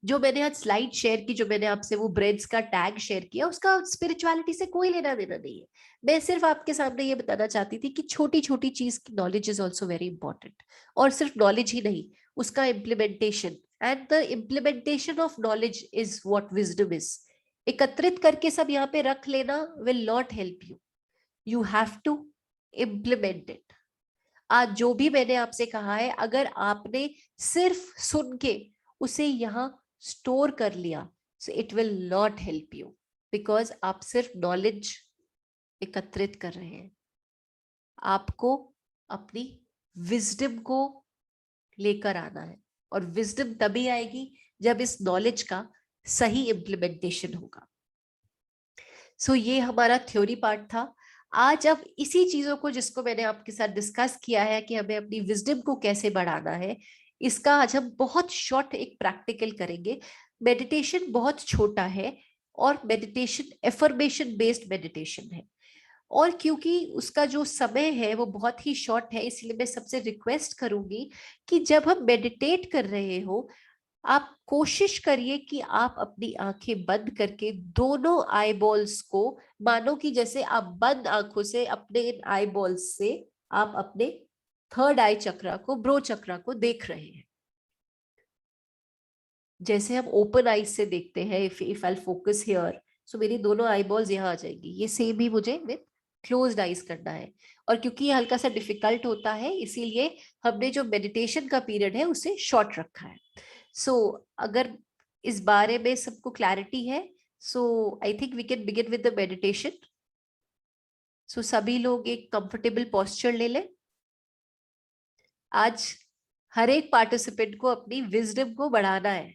Speaker 1: जो मैंने आज स्लाइड शेयर की, जो मैंने आपसे वो ब्रेड्स का टैग शेयर किया, उसका स्पिरिचुअलिटी से कोई लेना देना नहीं है। मैं सिर्फ आपके सामने ये बताना चाहती थी कि छोटी छोटी चीज की knowledge is also very important. और सिर्फ नॉलेज ही नहीं, उसका implementation, and the implementation of knowledge is what wisdom is. एकत्रित करके सब यहाँ पे रख लेना will not help you, you have to implement it. आज जो भी मैंने आपसे कहा है, अगर आपने सिर्फ सुन के उसे यहाँ स्टोर कर लिया, सो it will not help you, because आप सिर्फ नॉलेज एकत्रित कर रहे हैं। आपको अपनी विजडम को लेकर आना है और विजडम तभी आएगी जब इस नॉलेज का सही इम्प्लीमेंटेशन होगा। सो ये हमारा थ्योरी पार्ट था। आज अब इसी चीजों को जिसको मैंने आपके साथ डिस्कस किया है कि हमें अपनी विजडम को कैसे बढ़ाना है, इसका आज हम बहुत शॉर्ट एक प्रैक्टिकल करेंगे। मेडिटेशन बहुत छोटा है और मेडिटेशन एफर्मेशन बेस्ड मेडिटेशन है, और क्योंकि उसका जो समय है वो बहुत ही शॉर्ट है, इसलिए मैं सबसे रिक्वेस्ट करूंगी कि जब हम मेडिटेट कर रहे हो आप कोशिश करिए कि आप अपनी आंखें बंद करके दोनों आई बॉल्स को, मानो कि जैसे आप बंद आंखों से अपने इन आई बॉल्स से आप अपने थर्ड आई चक्रा को, ब्रो चक्रा को देख रहे हैं। जैसे हम ओपन आईज से देखते हैं, इफ आई फोकस हियर, सो मेरी दोनों आई बॉल्स यहाँ आ जाएगी। ये सेम ही मुझे विद क्लोज्ड आईज करना है। और क्योंकि ये हल्का सा डिफिकल्ट होता है, इसीलिए हमने जो मेडिटेशन का पीरियड है उसे शॉर्ट रखा है। सो अगर इस बारे में सबको क्लैरिटी है, so I think we can begin with the meditation. So सभी लोग एक कंफर्टेबल पोस्चर ले लें। आज हर एक पार्टिसिपेंट को अपनी विजडम को बढ़ाना है।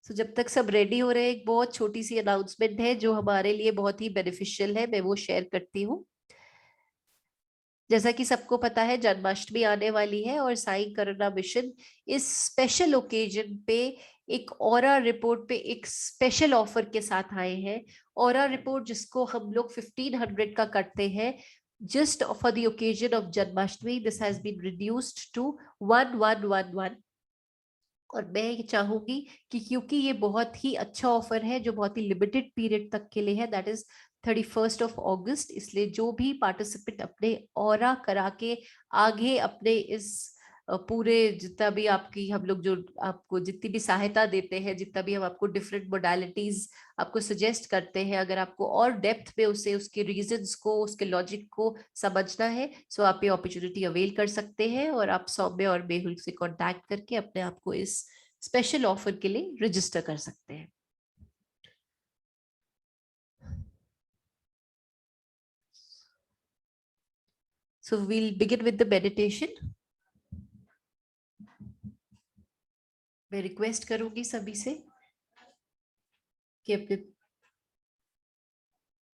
Speaker 1: सो जब तक सब रेडी हो रहे हैं, एक बहुत छोटी सी अनाउंसमेंट है जो हमारे लिए बहुत ही बेनिफिशियल है, मैं वो शेयर करती हूँ। जैसा कि सबको पता है जन्माष्टमी आने वाली है और साई करुणा मिशन इस स्पेशल ओकेजन पे एक ऑरा रिपोर्ट पे एक स्पेशल ऑफर के साथ आए हैं। ऑरा रिपोर्ट जिसको हम लोग 1500 का करते हैं, just for the occasion of Janmashtami, this has been reduced to 1111। और मैं ये चाहूंगी कि क्योंकि ये बहुत ही अच्छा ऑफर है जो बहुत ही लिमिटेड पीरियड तक के लिए है, दैट इज 31 अगस्त, इसलिए जो भी पार्टिसिपेंट अपने ऑरा करा के आगे अपने इस पूरे जितना भी आपकी हम लोग जो आपको जितनी भी सहायता देते हैं, जितना भी हम आपको डिफरेंट मोडालिटीज आपको सजेस्ट करते हैं, अगर आपको और डेप्थ में उसे उसके रीजंस को, उसके लॉजिक को समझना है, सो आप ये अपॉर्चुनिटी अवेल कर सकते हैं और आप सौम्य और मेहुल से कांटेक्ट करके अपने आप को इस स्पेशल ऑफर के लिए रजिस्टर कर सकते हैं। So we'll begin with the meditation. मैं रिक्वेस्ट करूंगी सभी से कि अपने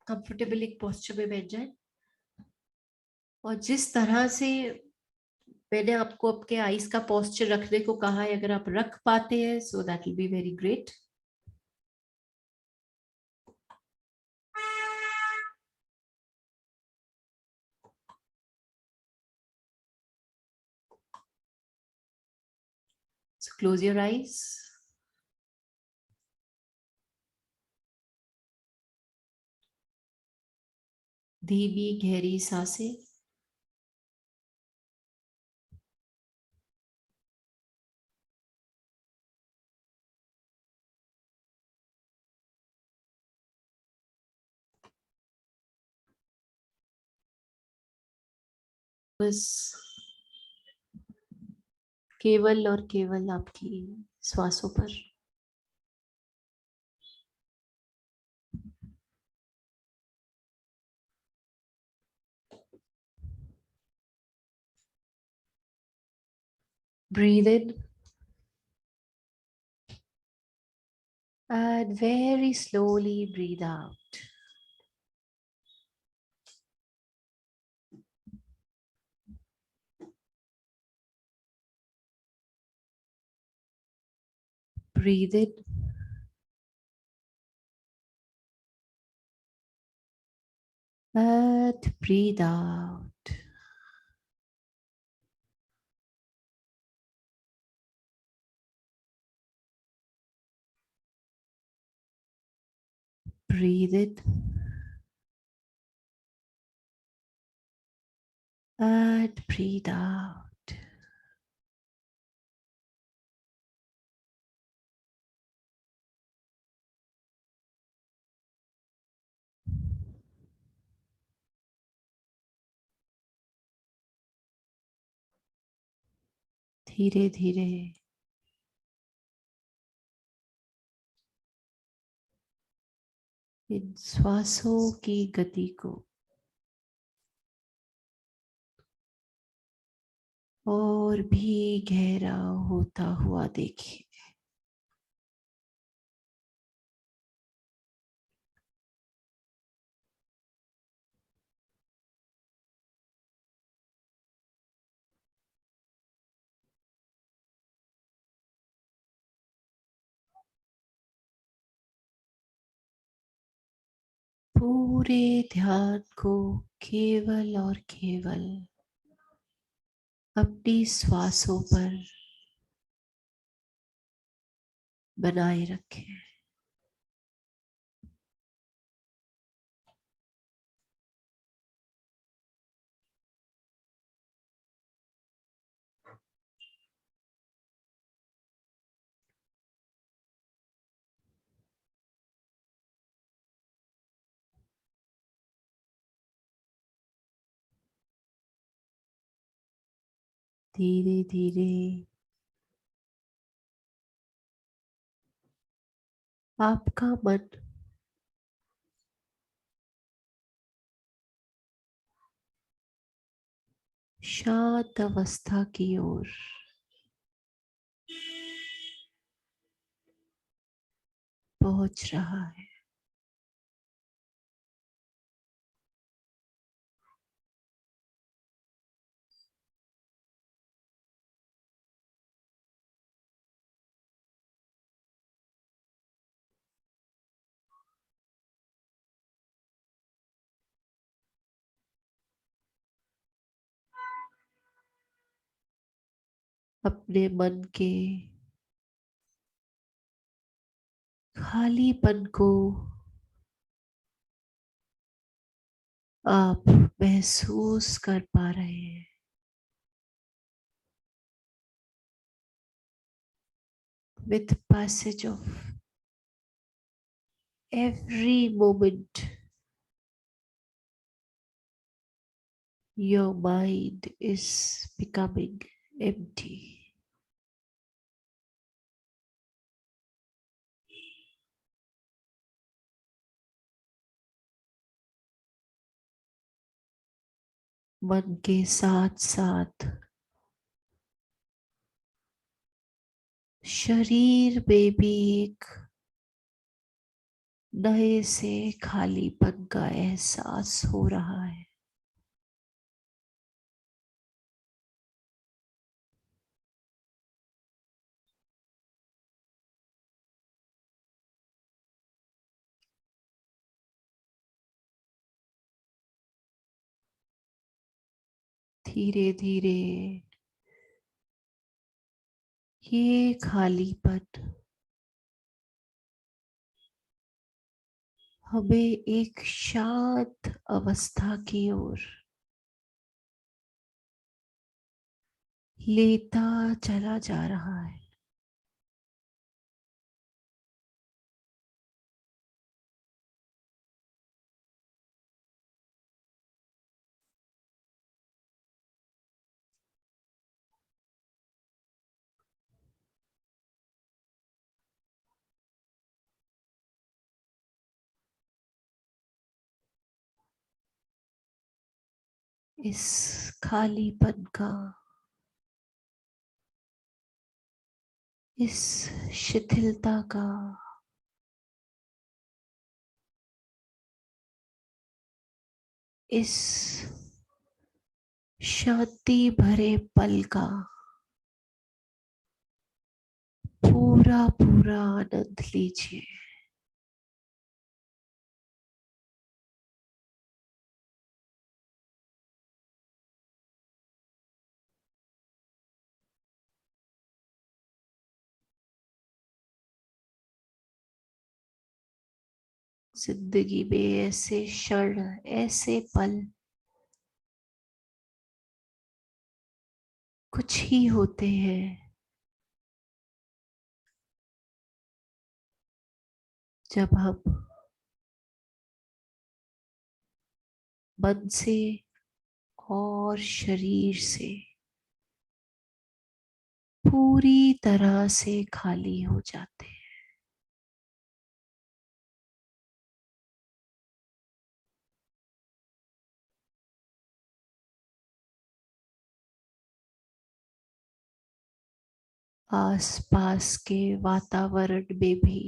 Speaker 1: कंफर्टेबल एक पोस्चर में बैठ जाए, और जिस तरह से मैंने आपको आपके आईज का पोस्चर रखने को कहा है, अगर आप रख पाते हैं so that will be very great. So close your eyes. धीमी गहरी सांसें. बस केवल और केवल आपकी श्वासों पर. Breathe in and very slowly breathe out. Breathe in and breathe out. Breathe in and breathe out. धीरे धीरे इन श्वासों की गति को और भी गहरा होता हुआ देखिए. पूरे ध्यान को केवल और केवल अपनी श्वासों पर बनाए रखें. धीरे धीरे आपका मन शांत अवस्था की ओर पहुंच रहा है. अपने मन के खालीपन को आप महसूस कर पा रहे हैं. With passage of every moment, your mind is becoming empty. मन के साथ साथ शरीर में भी एक नए से खालीपन का एहसास हो रहा है। धीरे धीरे ये खालीपन हमें एक शांत अवस्था की ओर लेता चला जा रहा है। इस खालीपन का, इस शिथिलता का, इस शांति भरे पल का पूरा पूरा आनंद लीजिए। जिंदगी में ऐसे क्षण, ऐसे पल कुछ ही होते हैं जब हम मन से और शरीर से पूरी तरह से खाली हो जाते हैं। आसपास के वातावरण में भी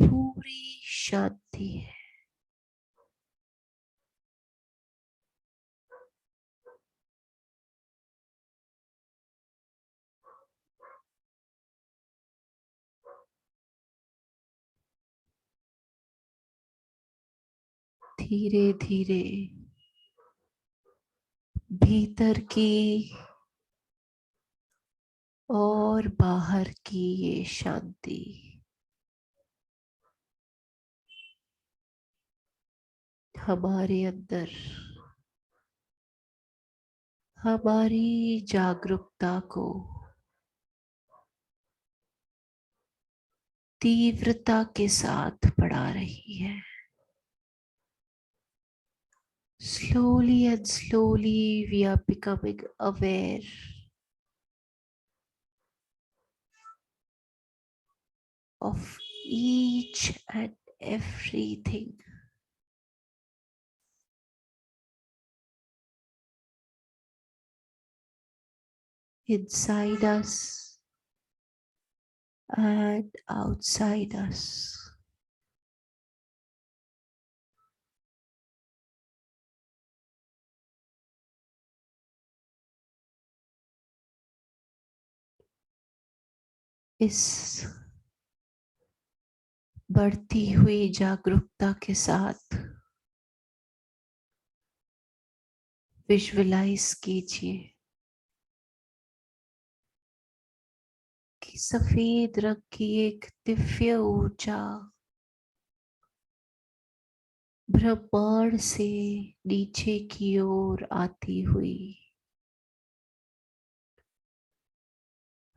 Speaker 1: पूरी शांति है। धीरे धीरे भीतर की और बाहर की ये शांति हमारे अंदर हमारी जागरूकता को तीव्रता के साथ बढ़ा रही है। Slowly and slowly we are becoming aware of each and everything inside us and outside us. इस बढ़ती हुई जागरूकता के साथ विजुअलाइज कीजिए कि सफेद रंग की एक दिव्य ऊर्जा ब्रह्मांड से नीचे की ओर आती हुई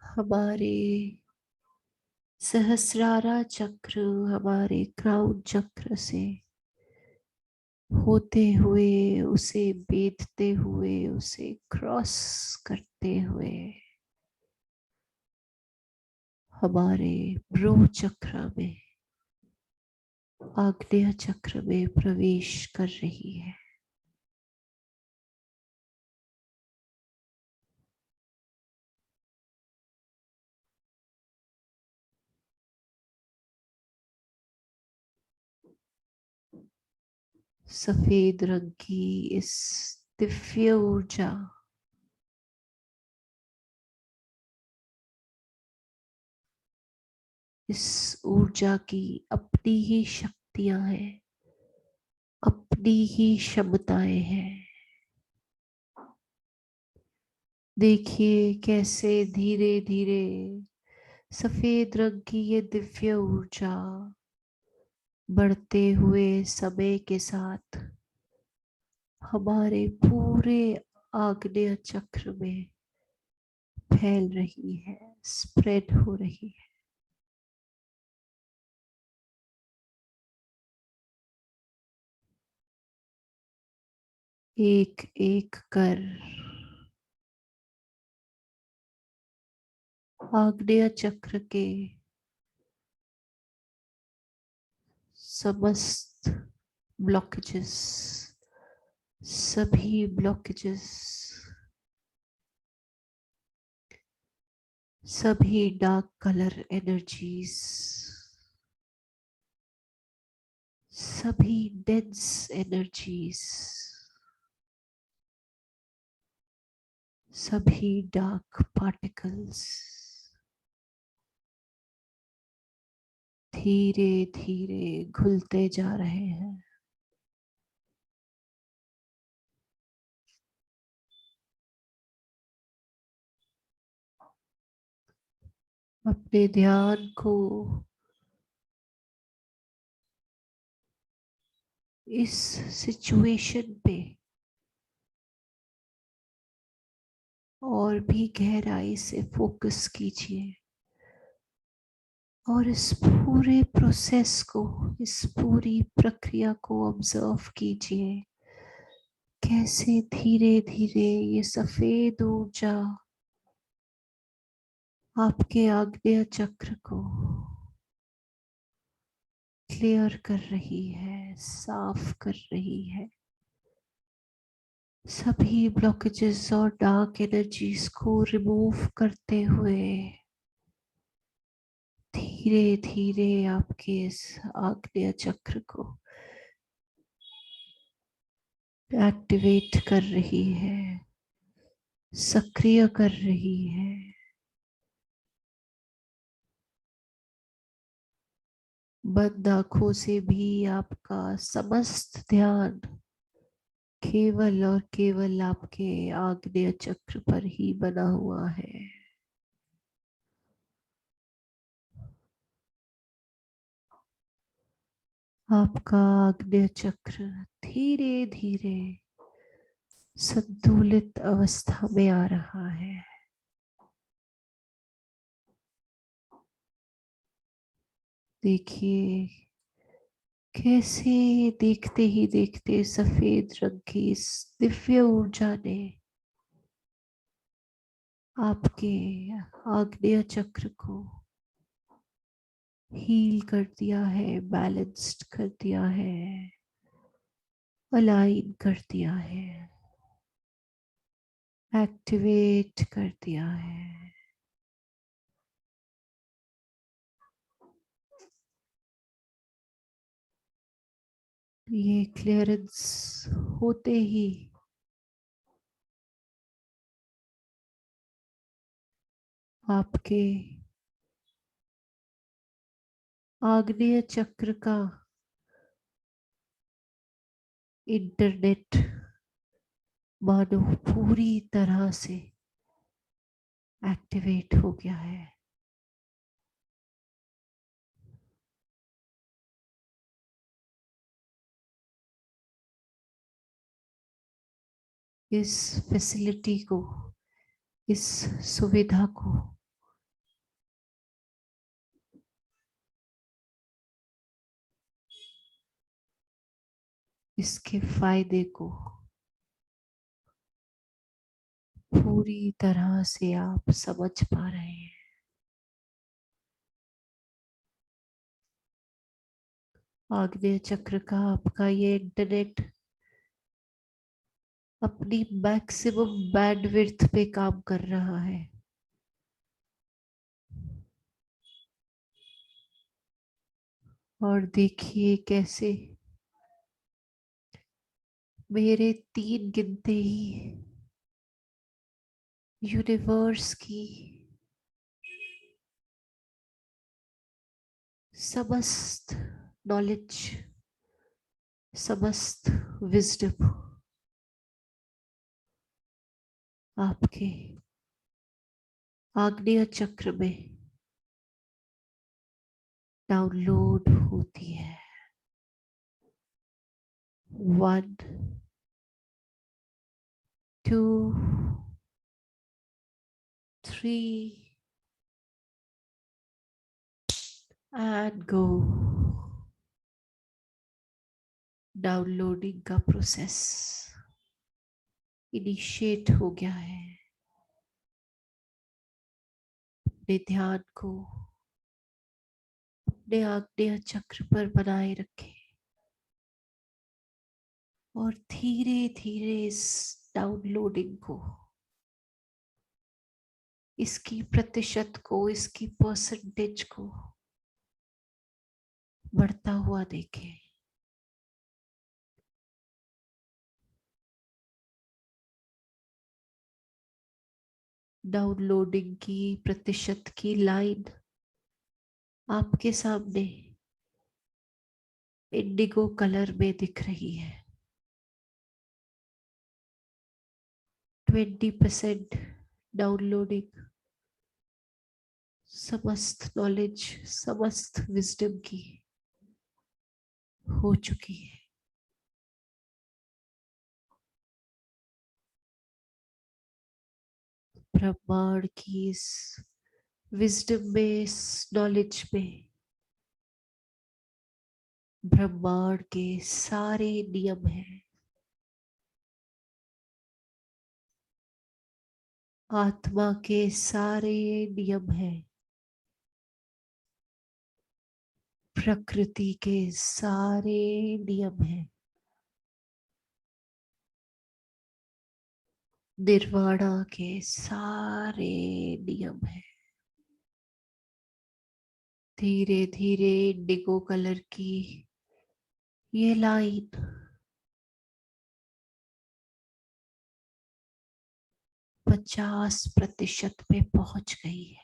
Speaker 1: हमारे सहस्रारा चक्र, हमारे क्राउन चक्र से होते हुए, उसे बेधते हुए, उसे क्रॉस करते हुए हमारे ब्रो चक्र में आग्नेय चक्र में प्रवेश कर रही है। सफेद रंग की इस दिव्य ऊर्जा इस ऊर्जा की अपनी ही शक्तियां हैं, अपनी ही क्षमताएं हैं। देखिए कैसे धीरे धीरे सफेद रंग की ये दिव्य ऊर्जा बढ़ते हुए समय के साथ हमारे पूरे आग्नेय चक्र में फैल रही है, स्प्रेड हो रही है। एक एक कर आग्नेय चक्र के समस्त ब्लॉकेजेस, सभी ब्लॉकेजेस, सभी डार्क कलर एनर्जीज, सभी डेंस एनर्जीज, सभी डार्क पार्टिकल्स धीरे धीरे घुलते जा रहे हैं। अपने ध्यान को इस सिचुएशन पे और भी गहराई से फोकस कीजिए और इस पूरे प्रोसेस को, इस पूरी प्रक्रिया को ऑब्जर्व कीजिए। कैसे धीरे धीरे ये सफेद ऊर्जा आपके आग्नेय चक्र को क्लियर कर रही है, साफ कर रही है। सभी ब्लॉकेजेस और डार्क एनर्जीज को रिमूव करते हुए धीरे धीरे आपके इस आग्नेय चक्र को एक्टिवेट कर रही है, सक्रिय कर रही है। बंद आंखों से भी आपका समस्त ध्यान केवल और केवल आपके आग्नेय चक्र पर ही बना हुआ है। आपका आग्नेय चक्र धीरे धीरे संतुलित अवस्था में आ रहा है। देखिए कैसे देखते ही देखते सफेद रंग की इस दिव्य ऊर्जा ने आपके आग्नेय चक्र को हील कर दिया है, बैलेंस्ड कर दिया है, अलाइन कर दिया है, एक्टिवेट कर दिया है। ये क्लियरेंस होते ही आपके आग्नेय चक्र का इंटरनेट मानो पूरी तरह से एक्टिवेट हो गया है। इस फैसिलिटी को, इस सुविधा को इसके फायदे को पूरी तरह से आप समझ पा रहे हैं। आग्नेय चक्र का आपका ये इंटरनेट अपनी मैक्सिमम बैंडविड्थ पे काम कर रहा है। और देखिए कैसे मेरे 3 गिनते ही यूनिवर्स की समस्त नॉलेज, समस्त विजडम आपके आग्नेय चक्र में डाउनलोड होती है। 1 2 3 एंड गो। डाउनलोडिंग का प्रोसेस इनिशिएट हो गया है। अपने ध्यान को अपने आग्नेय चक्र पर बनाए रखें और धीरे धीरे इस डाउनलोडिंग को, इसकी प्रतिशत को, इसकी परसेंटेज को बढ़ता हुआ देखें। डाउनलोडिंग की प्रतिशत की लाइन आपके सामने इंडिगो कलर में दिख रही है। 20% डाउनलोडिंग समस्त नॉलेज, समस्त विजडम की हो चुकी है। ब्रह्मांड की इस विजडम में, इस नॉलेज में ब्रह्मांड के सारे नियम हैं। आत्मा के सारे नियम हैं। प्रकृति के सारे नियम हैं। निर्वाणा के सारे नियम हैं। धीरे धीरे इंडिगो कलर की ये लाइन 50% पे पहुंच गई है।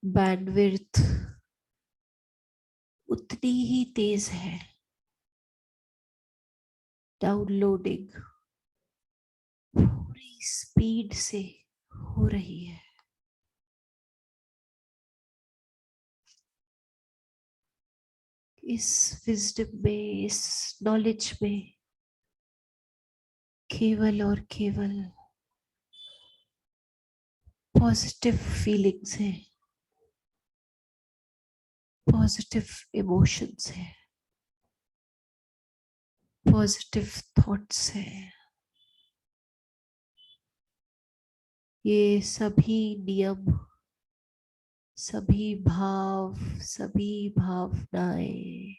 Speaker 1: बैंडविड्थ उतनी ही तेज है। डाउनलोडिंग पूरी स्पीड से हो रही है। इस विजडम में, इस नॉलेज में केवल और केवल पॉजिटिव फीलिंग्स है, पॉजिटिव इमोशंस है, पॉजिटिव थॉट्स है। ये सभी नियम, सभी भाव, सभी भावनाएं,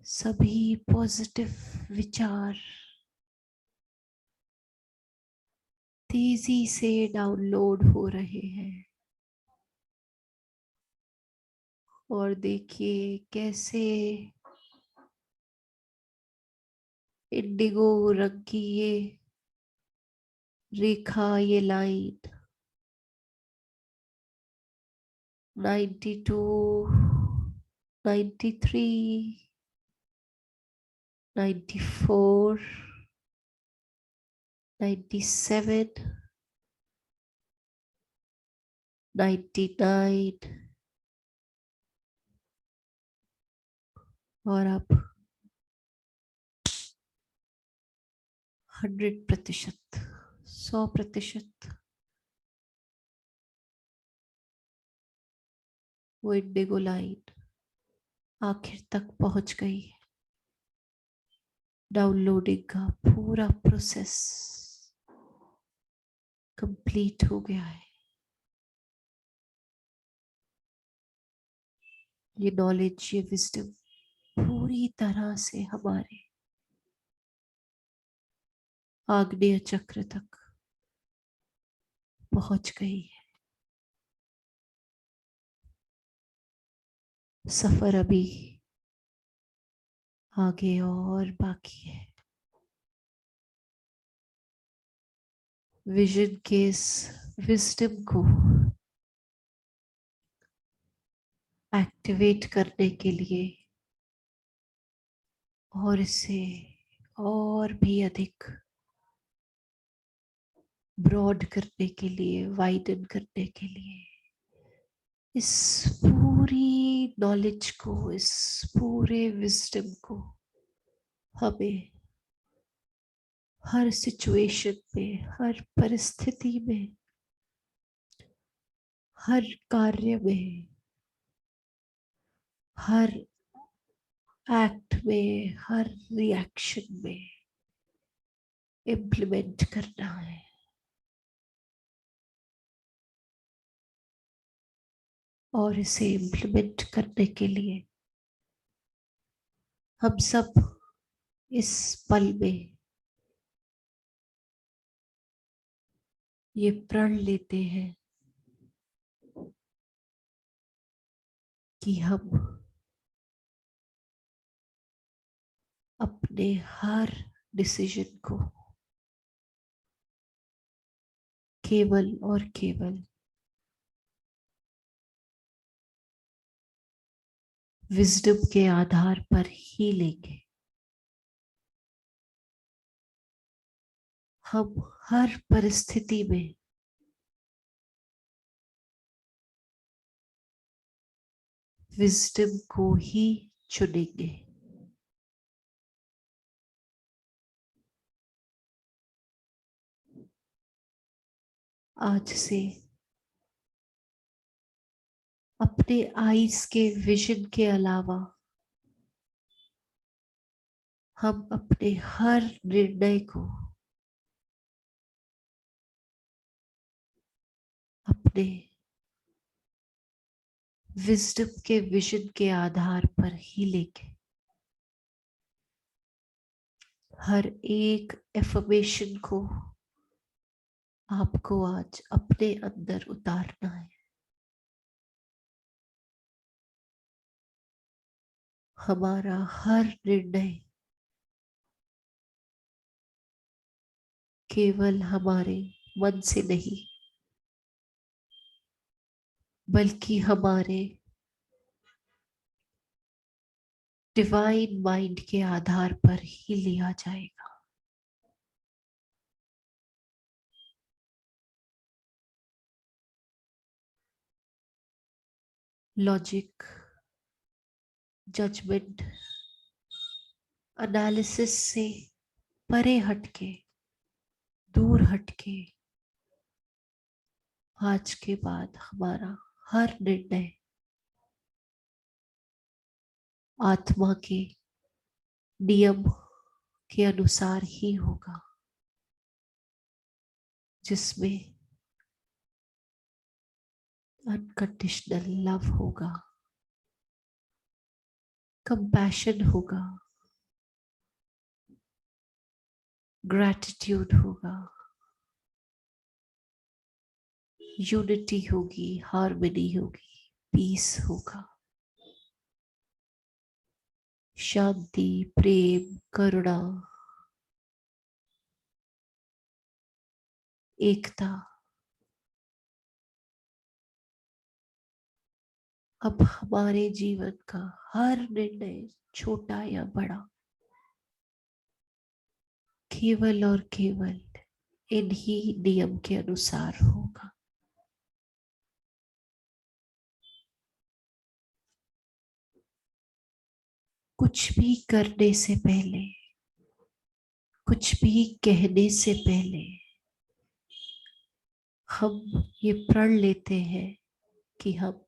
Speaker 1: सभी पॉजिटिव विचार तेजी से डाउनलोड हो रहे हैं। और देखिए कैसे इंडिगो रंग की ये रेखा, ये लाइन 92, 93, 94, 97, 99 और अब 100%, 100% वो इंडिगो लाइन आखिर तक पहुंच गई। डाउनलोडिंग का पूरा प्रोसेस कंप्लीट हो गया है। ये नॉलेज, ये विजडम पूरी तरह से हमारे आग्नेय चक्र तक पहुंच गई है। सफर अभी आगे और बाकी है। विजन के इस विजडम को एक्टिवेट करने के लिए और इसे और भी अधिक ब्रॉड करने के लिए, वाइडन करने के लिए, इस पूरी नॉलेज को, इस पूरे विजडम को हमें हर सिचुएशन में, हर परिस्थिति में, हर कार्य में, हर एक्ट में, हर रिएक्शन में इम्प्लीमेंट करना है। और इसे इम्प्लीमेंट करने के लिए हम सब इस पल में ये प्रण लेते हैं कि हम अपने हर डिसीजन को केवल और केवल विजडम के आधार पर ही लेंगे। हम हर परिस्थिति में विजडम को ही चुनेंगे। आज से अपने आईज के विजन के अलावा हम अपने हर निर्णय को अपने विजडम के विजन के आधार पर ही लेंगे। हर एक एफर्मेशन को आपको आज अपने अंदर उतारना है। हमारा हर निर्णय केवल हमारे मन से नहीं, बल्कि हमारे डिवाइन माइंड के आधार पर ही लिया जाएगा। लॉजिक, जजमेंट, एनालिसिस से परे हटके, दूर हटके आज के बाद हमारा हर निर्णय आत्मा के नियम के अनुसार ही होगा, जिसमें अनकंडीशनल लव होगा, कंपैशन होगा, ग्रैटिट्यूड होगा, यूनिटी होगी, हार्मनी होगी, पीस होगा, शांति, प्रेम, करुणा, एकता। अब हमारे जीवन का हर निर्णय, छोटा या बड़ा, केवल और केवल इन्हीं नियम के अनुसार होगा। कुछ भी करने से पहले, कुछ भी कहने से पहले हम ये प्रण लेते हैं कि हम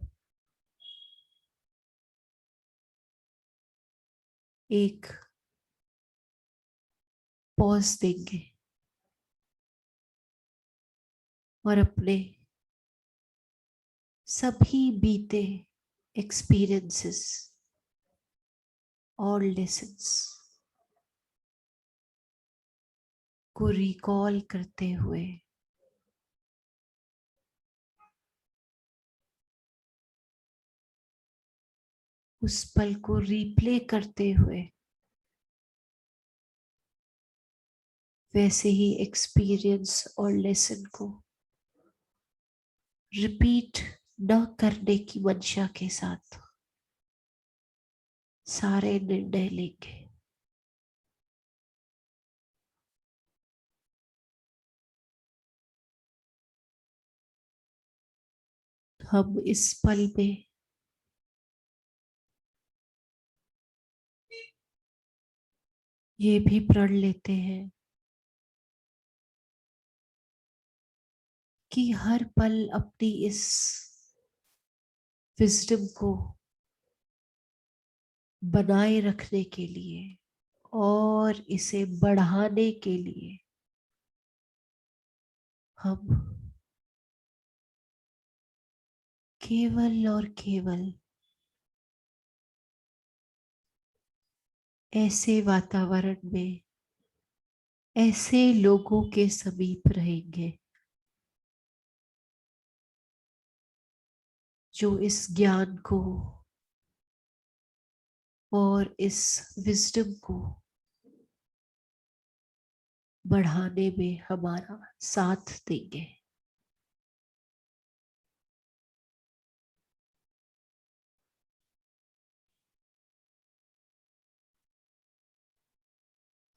Speaker 1: एक पॉज देंगे और अपने सभी बीते experiences और lessons को रिकॉल करते हुए उस पल को रिप्ले करते हुए वैसे ही एक्सपीरियंस और लेसन को रिपीट न करने की मंशा के साथ सारे निर्णय लेंगे। हम इस पल में ये भी प्रण लेते हैं कि हर पल अपनी इस विजडम को बनाए रखने के लिए और इसे बढ़ाने के लिए हम केवल और केवल ऐसे वातावरण में ऐसे लोगों के समीप रहेंगे जो इस ज्ञान को और इस विजडम को बढ़ाने में हमारा साथ देंगे।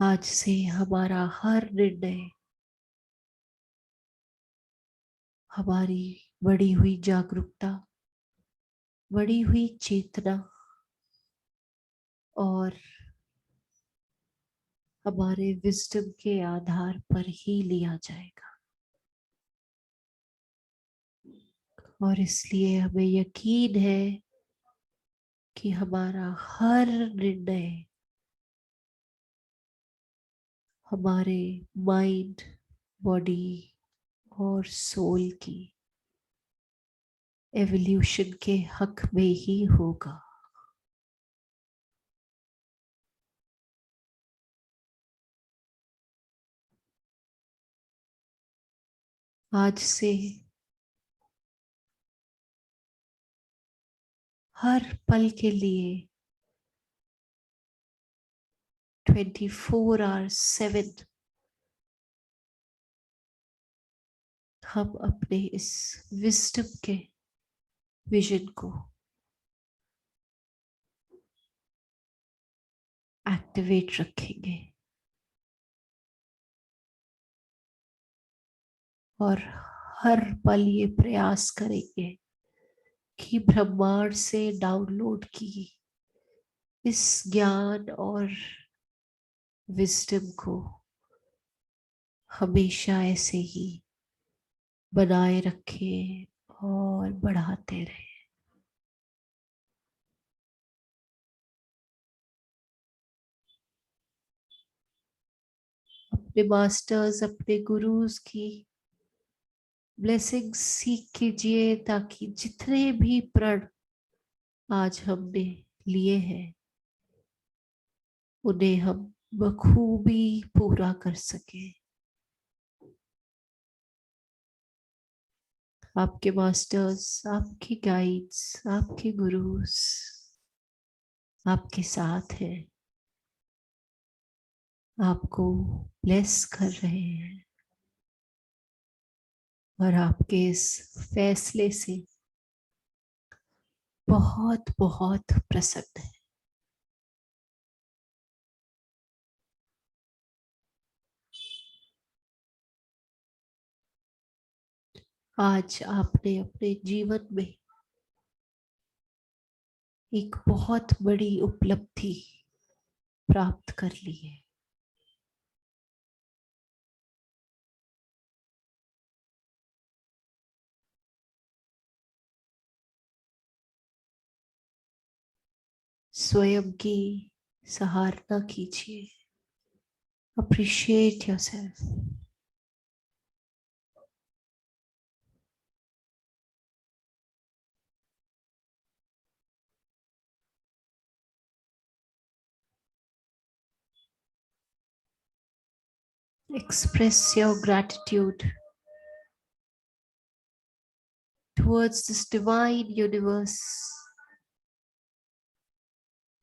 Speaker 1: आज से हमारा हर निर्णय हमारी बढ़ी हुई जागरूकता, बढ़ी हुई चेतना और हमारे विजडम के आधार पर ही लिया जाएगा। और इसलिए हमें यकीन है कि हमारा हर निर्णय हमारे माइंड, बॉडी और सोल की एवोल्यूशन के हक में ही होगा। आज से हर पल के लिए 24/7 हम अपने इस विजडम के विजन को एक्टिवेट रखेंगे और हर पल ये प्रयास करेंगे कि ब्रह्मांड से डाउनलोड की इस ज्ञान और विजडम को हमेशा ऐसे ही बनाए रखें और बढ़ाते रहें। अपने मास्टर्स, अपने गुरुज की ब्लेसिंग सीख कीजिए ताकि जितने भी प्रण आज हमने लिए हैं उन्हें हम बखूबी पूरा कर सके। आपके मास्टर्स, आपके गाइड्स, आपके गुरुज आपके साथ हैं, आपको ब्लेस कर रहे हैं और आपके इस फैसले से बहुत बहुत प्रसन्न है। आज आपने अपने जीवन में एक बहुत बड़ी उपलब्धि प्राप्त कर ली है। स्वयं की सराहना कीजिए। Appreciate yourself. Express your gratitude towards this divine universe.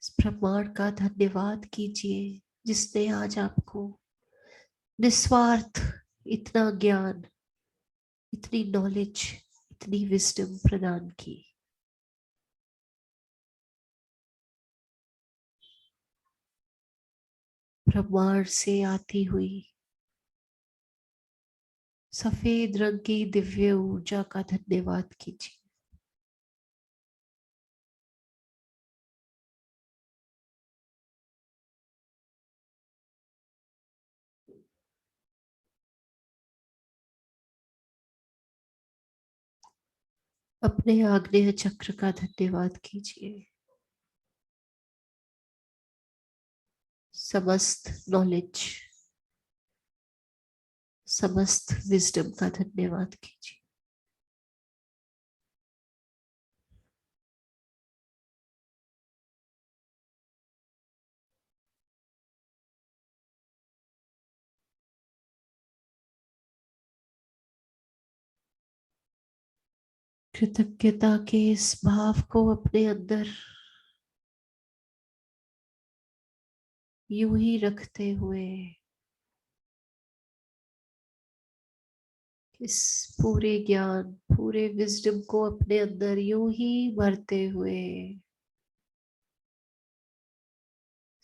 Speaker 1: इस ब्रह्मांड का धन्यवाद कीजिए जिसने आज आपको निस्वार्थ इतना ज्ञान, इतनी नॉलेज, इतनी विजडम प्रदान की। ब्रह्मांड से आती हुई सफेद रंग की दिव्य ऊर्जा का धन्यवाद कीजिए। अपने आग्नेय चक्र का धन्यवाद कीजिए। समस्त नॉलेज, समस्त विजडम का धन्यवाद कीजिए। कृतज्ञता के इस भाव को अपने अंदर यूं ही रखते हुए, इस पूरे ज्ञान, पूरे विजडम को अपने अंदर यूं ही भरते हुए,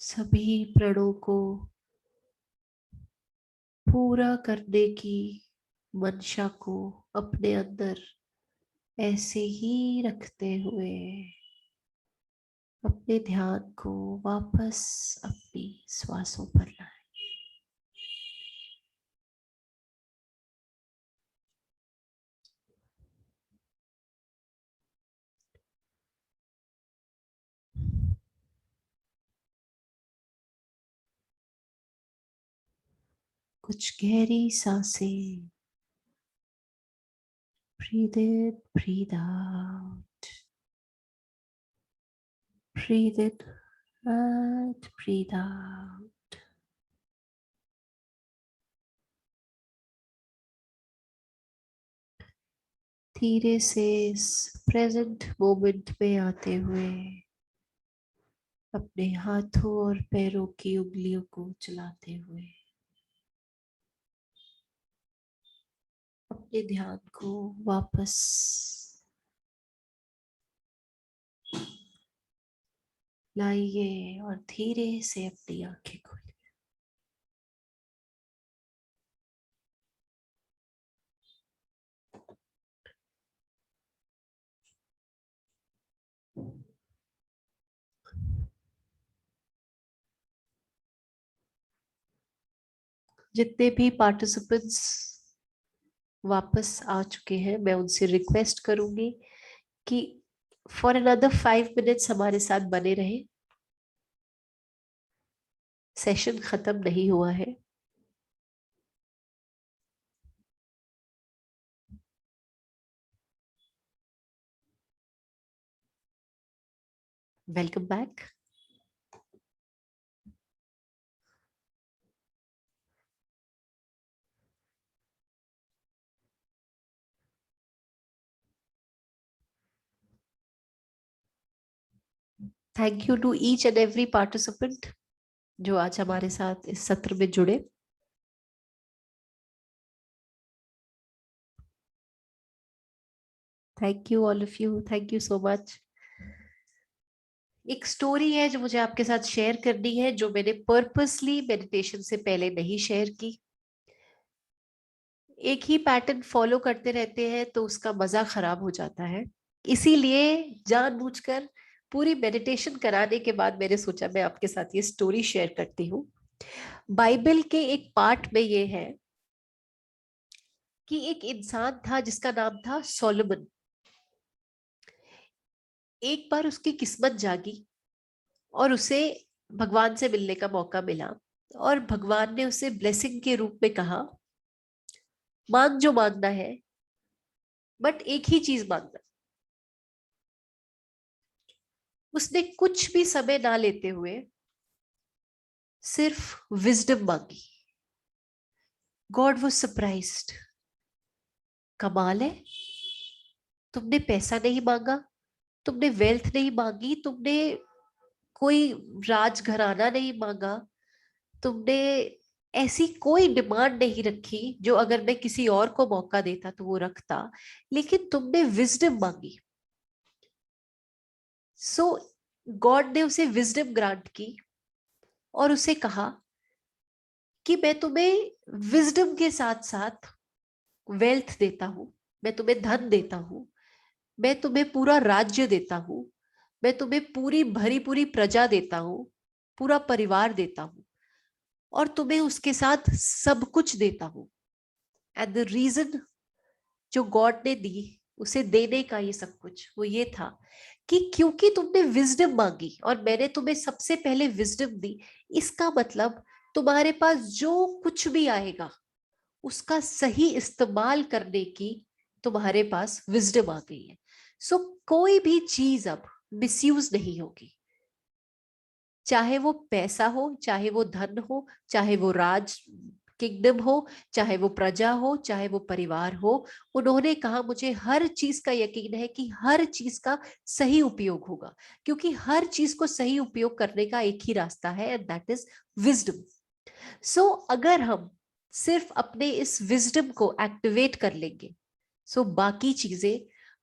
Speaker 1: सभी प्रणों को पूरा करने की मंशा को अपने अंदर ऐसे ही रखते हुए अपने ध्यान को वापस अपनी श्वासों पर लाएं। कुछ गहरी सांसें, breathe in, breathe out, breathe in and breathe out. धीरे से इस प्रेजेंट मोमेंट में आते हुए अपने हाथों और पैरों की उंगलियों को चलाते हुए अपने ध्यान को वापस लाइए और धीरे से अपनी आंखें खोलिए। जितने भी पार्टिसिपेंट्स वापस आ चुके हैं, मैं उनसे रिक्वेस्ट करूंगी कि फॉर अनदर 5 मिनट्स हमारे साथ बने रहे। सेशन खत्म नहीं हुआ है। Welcome back. Thank you to each and every participant जो आज हमारे साथ इस सत्र में जुड़े। Thank you all of you, thank you so much. एक स्टोरी है जो मुझे आपके साथ शेयर करनी है, जो मैंने पर्पसली मेडिटेशन से पहले नहीं शेयर की। एक ही पैटर्न फॉलो करते रहते हैं तो उसका मजा खराब हो जाता है। इसीलिए जानबूझकर पूरी मेडिटेशन कराने के बाद मैंने सोचा मैं आपके साथ ये स्टोरी शेयर करती हूँ। बाइबल के एक पार्ट में ये है कि एक इंसान था जिसका नाम था सोलोमन। एक बार उसकी किस्मत जागी और उसे भगवान से मिलने का मौका मिला, और भगवान ने उसे ब्लेसिंग के रूप में कहा, मांग जो मांगना है, बट एक ही चीज मांगना। उसने कुछ भी समय ना लेते हुए सिर्फ विजडम मांगी। गॉड वाज सरप्राइज्ड, कमाल है, तुमने पैसा नहीं मांगा, तुमने वेल्थ नहीं मांगी, तुमने कोई राजघराना नहीं मांगा, तुमने ऐसी कोई डिमांड नहीं रखी जो अगर मैं किसी और को मौका देता तो वो रखता, लेकिन तुमने विजडम मांगी। सो गॉड ने उसे विजडम ग्रांट की और उसे कहा कि मैं तुम्हें विजडम के साथ साथ वेल्थ देता हूं, मैं तुम्हें धन देता हूं, मैं तुम्हें पूरा राज्य देता हूं, मैं तुम्हें पूरी भरी पूरी प्रजा देता हूं, पूरा परिवार देता हूं, और तुम्हें उसके साथ सब कुछ देता हूं। एंड द रीजन जो गॉड ने दी उसे देने का ये सब कुछ, वो ये था कि क्योंकि तुमने विजडम मांगी और मैंने तुम्हें सबसे पहले विजडम दी, इसका मतलब तुम्हारे पास जो कुछ भी आएगा उसका सही इस्तेमाल करने की तुम्हारे पास विजडम आ गई है। सो कोई भी चीज अब मिसयूज नहीं होगी, चाहे वो पैसा हो, चाहे वो धन हो, चाहे वो राज किंगडम हो, चाहे वो प्रजा हो, चाहे वो परिवार हो। उन्होंने कहा मुझे हर चीज का यकीन है कि हर चीज का सही उपयोग होगा, क्योंकि हर चीज को सही उपयोग करने का एक ही रास्ता है, एंड दैट इज विजडम। सो अगर हम सिर्फ अपने इस विजडम को एक्टिवेट कर लेंगे, सो बाकी चीजें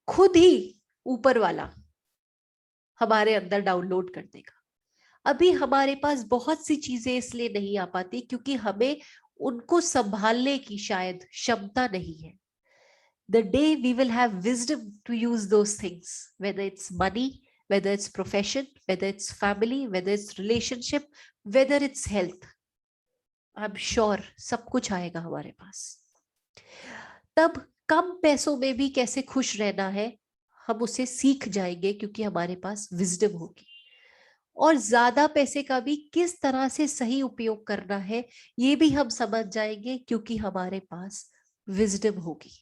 Speaker 1: खुद ही ऊपर वाला हमारे अंदर डाउनलोड कर देगा। अभी हमारे पास बहुत सी चीजें इसलिए नहीं आ पाती क्योंकि हमें उनको संभालने की शायद क्षमता नहीं है। The day we will have wisdom to use those things, whether it's money, whether it's profession, whether it's family, whether it's relationship, whether it's health, I'm sure सब कुछ आएगा हमारे पास। तब कम पैसों में भी कैसे खुश रहना है हम उसे सीख जाएंगे, क्योंकि हमारे पास विजडम होगी। और ज्यादा पैसे का भी किस तरह से सही उपयोग करना है ये भी हम समझ जाएंगे, क्योंकि हमारे पास विजडम होगी।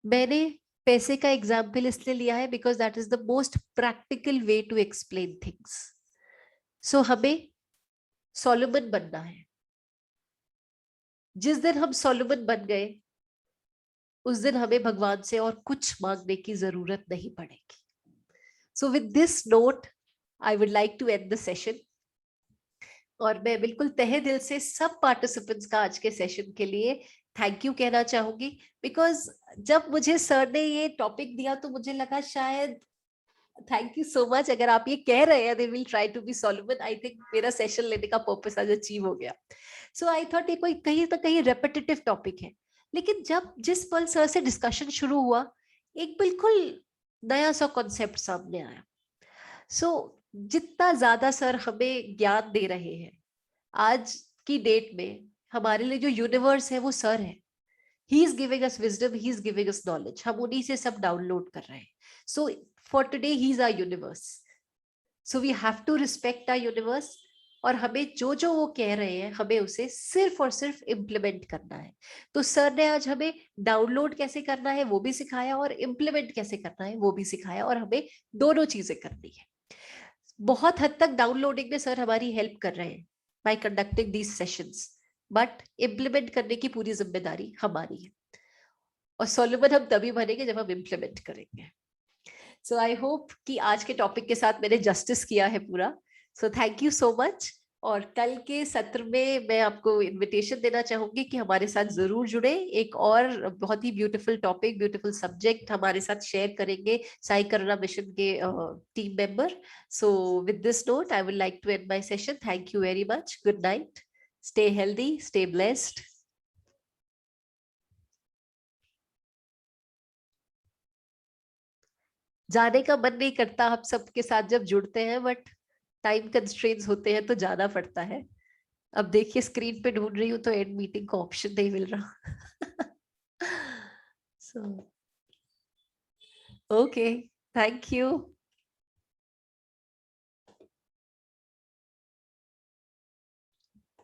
Speaker 1: मैंने पैसे का एग्जाम्पल इसलिए लिया है because that is the most practical way to explain things. So हमें सोलोमन बनना है। जिस दिन हम सोलोमन बन गए उस दिन हमें भगवान से और कुछ मांगने की जरूरत नहीं पड़ेगी। So with this note I would like to end the session, और मैं बिल्कुल तहे दिल से सब पार्टिसिपेंट्स का आज के सेशन के लिए थैंक यू कहना चाहूंगी। बिकॉज जब मुझे सर ने ये टॉपिक दिया तो मुझे लगा शायद, थैंक यू सो मच, अगर आप ये कह रहे हैं they will try to be soluble, I think मेरा सेशन लेने का पर्पस आज अचीव हो गया। सो आई थॉट ये कोई कहीं ना कहीं रेपिटेटिव टॉपिक है, लेकिन जब जिस पल सर से डिस्कशन शुरू हुआ एक बिल्कुल नया सा कॉन्सेप्ट सामने आया। सो जितना ज्यादा सर हमें ज्ञान दे रहे हैं आज की डेट में, हमारे लिए जो यूनिवर्स है वो सर है। He is giving us wisdom, he is giving us knowledge, हम उन्हीं से सब डाउनलोड कर रहे हैं। So for today he is our universe, so we have to respect our universe. और हमें जो जो वो कह रहे हैं हमें उसे सिर्फ और सिर्फ इम्प्लीमेंट करना है। तो सर ने आज हमें डाउनलोड कैसे करना है वो भी सिखाया और इम्प्लीमेंट कैसे करना है वो भी सिखाया, और हमें दोनों चीजें करनी है। बहुत हद तक डाउनलोडिंग में सर हमारी हेल्प कर रहे हैं bye conducting these sessions, but implement करने की पूरी जिम्मेदारी हमारी है, और सोलोमन हम तभी बनेंगे जब हम इम्प्लीमेंट करेंगे। सो आई होप कि आज के टॉपिक के साथ मैंने जस्टिस किया है पूरा। So thank you so much. और कल के सत्र में मैं आपको इनविटेशन देना चाहूंगी कि हमारे साथ जरूर जुड़े। एक और बहुत ही ब्यूटीफुल टॉपिक, ब्यूटीफुल सब्जेक्ट हमारे साथ शेयर करेंगे साई करुणा मिशन के team member. So with this note I would like to end my session. Thank you very much. Good night. Stay healthy, stay blessed. जाने का मन नहीं करता आप सबके साथ जब जुड़ते हैं, बट टाइम कंस्ट्रेंट्स होते हैं तो जाना पड़ता है। अब देखिए स्क्रीन पे ढूंढ रही हूँ तो एंड मीटिंग का ऑप्शन नहीं मिल रहा। So okay, thank you.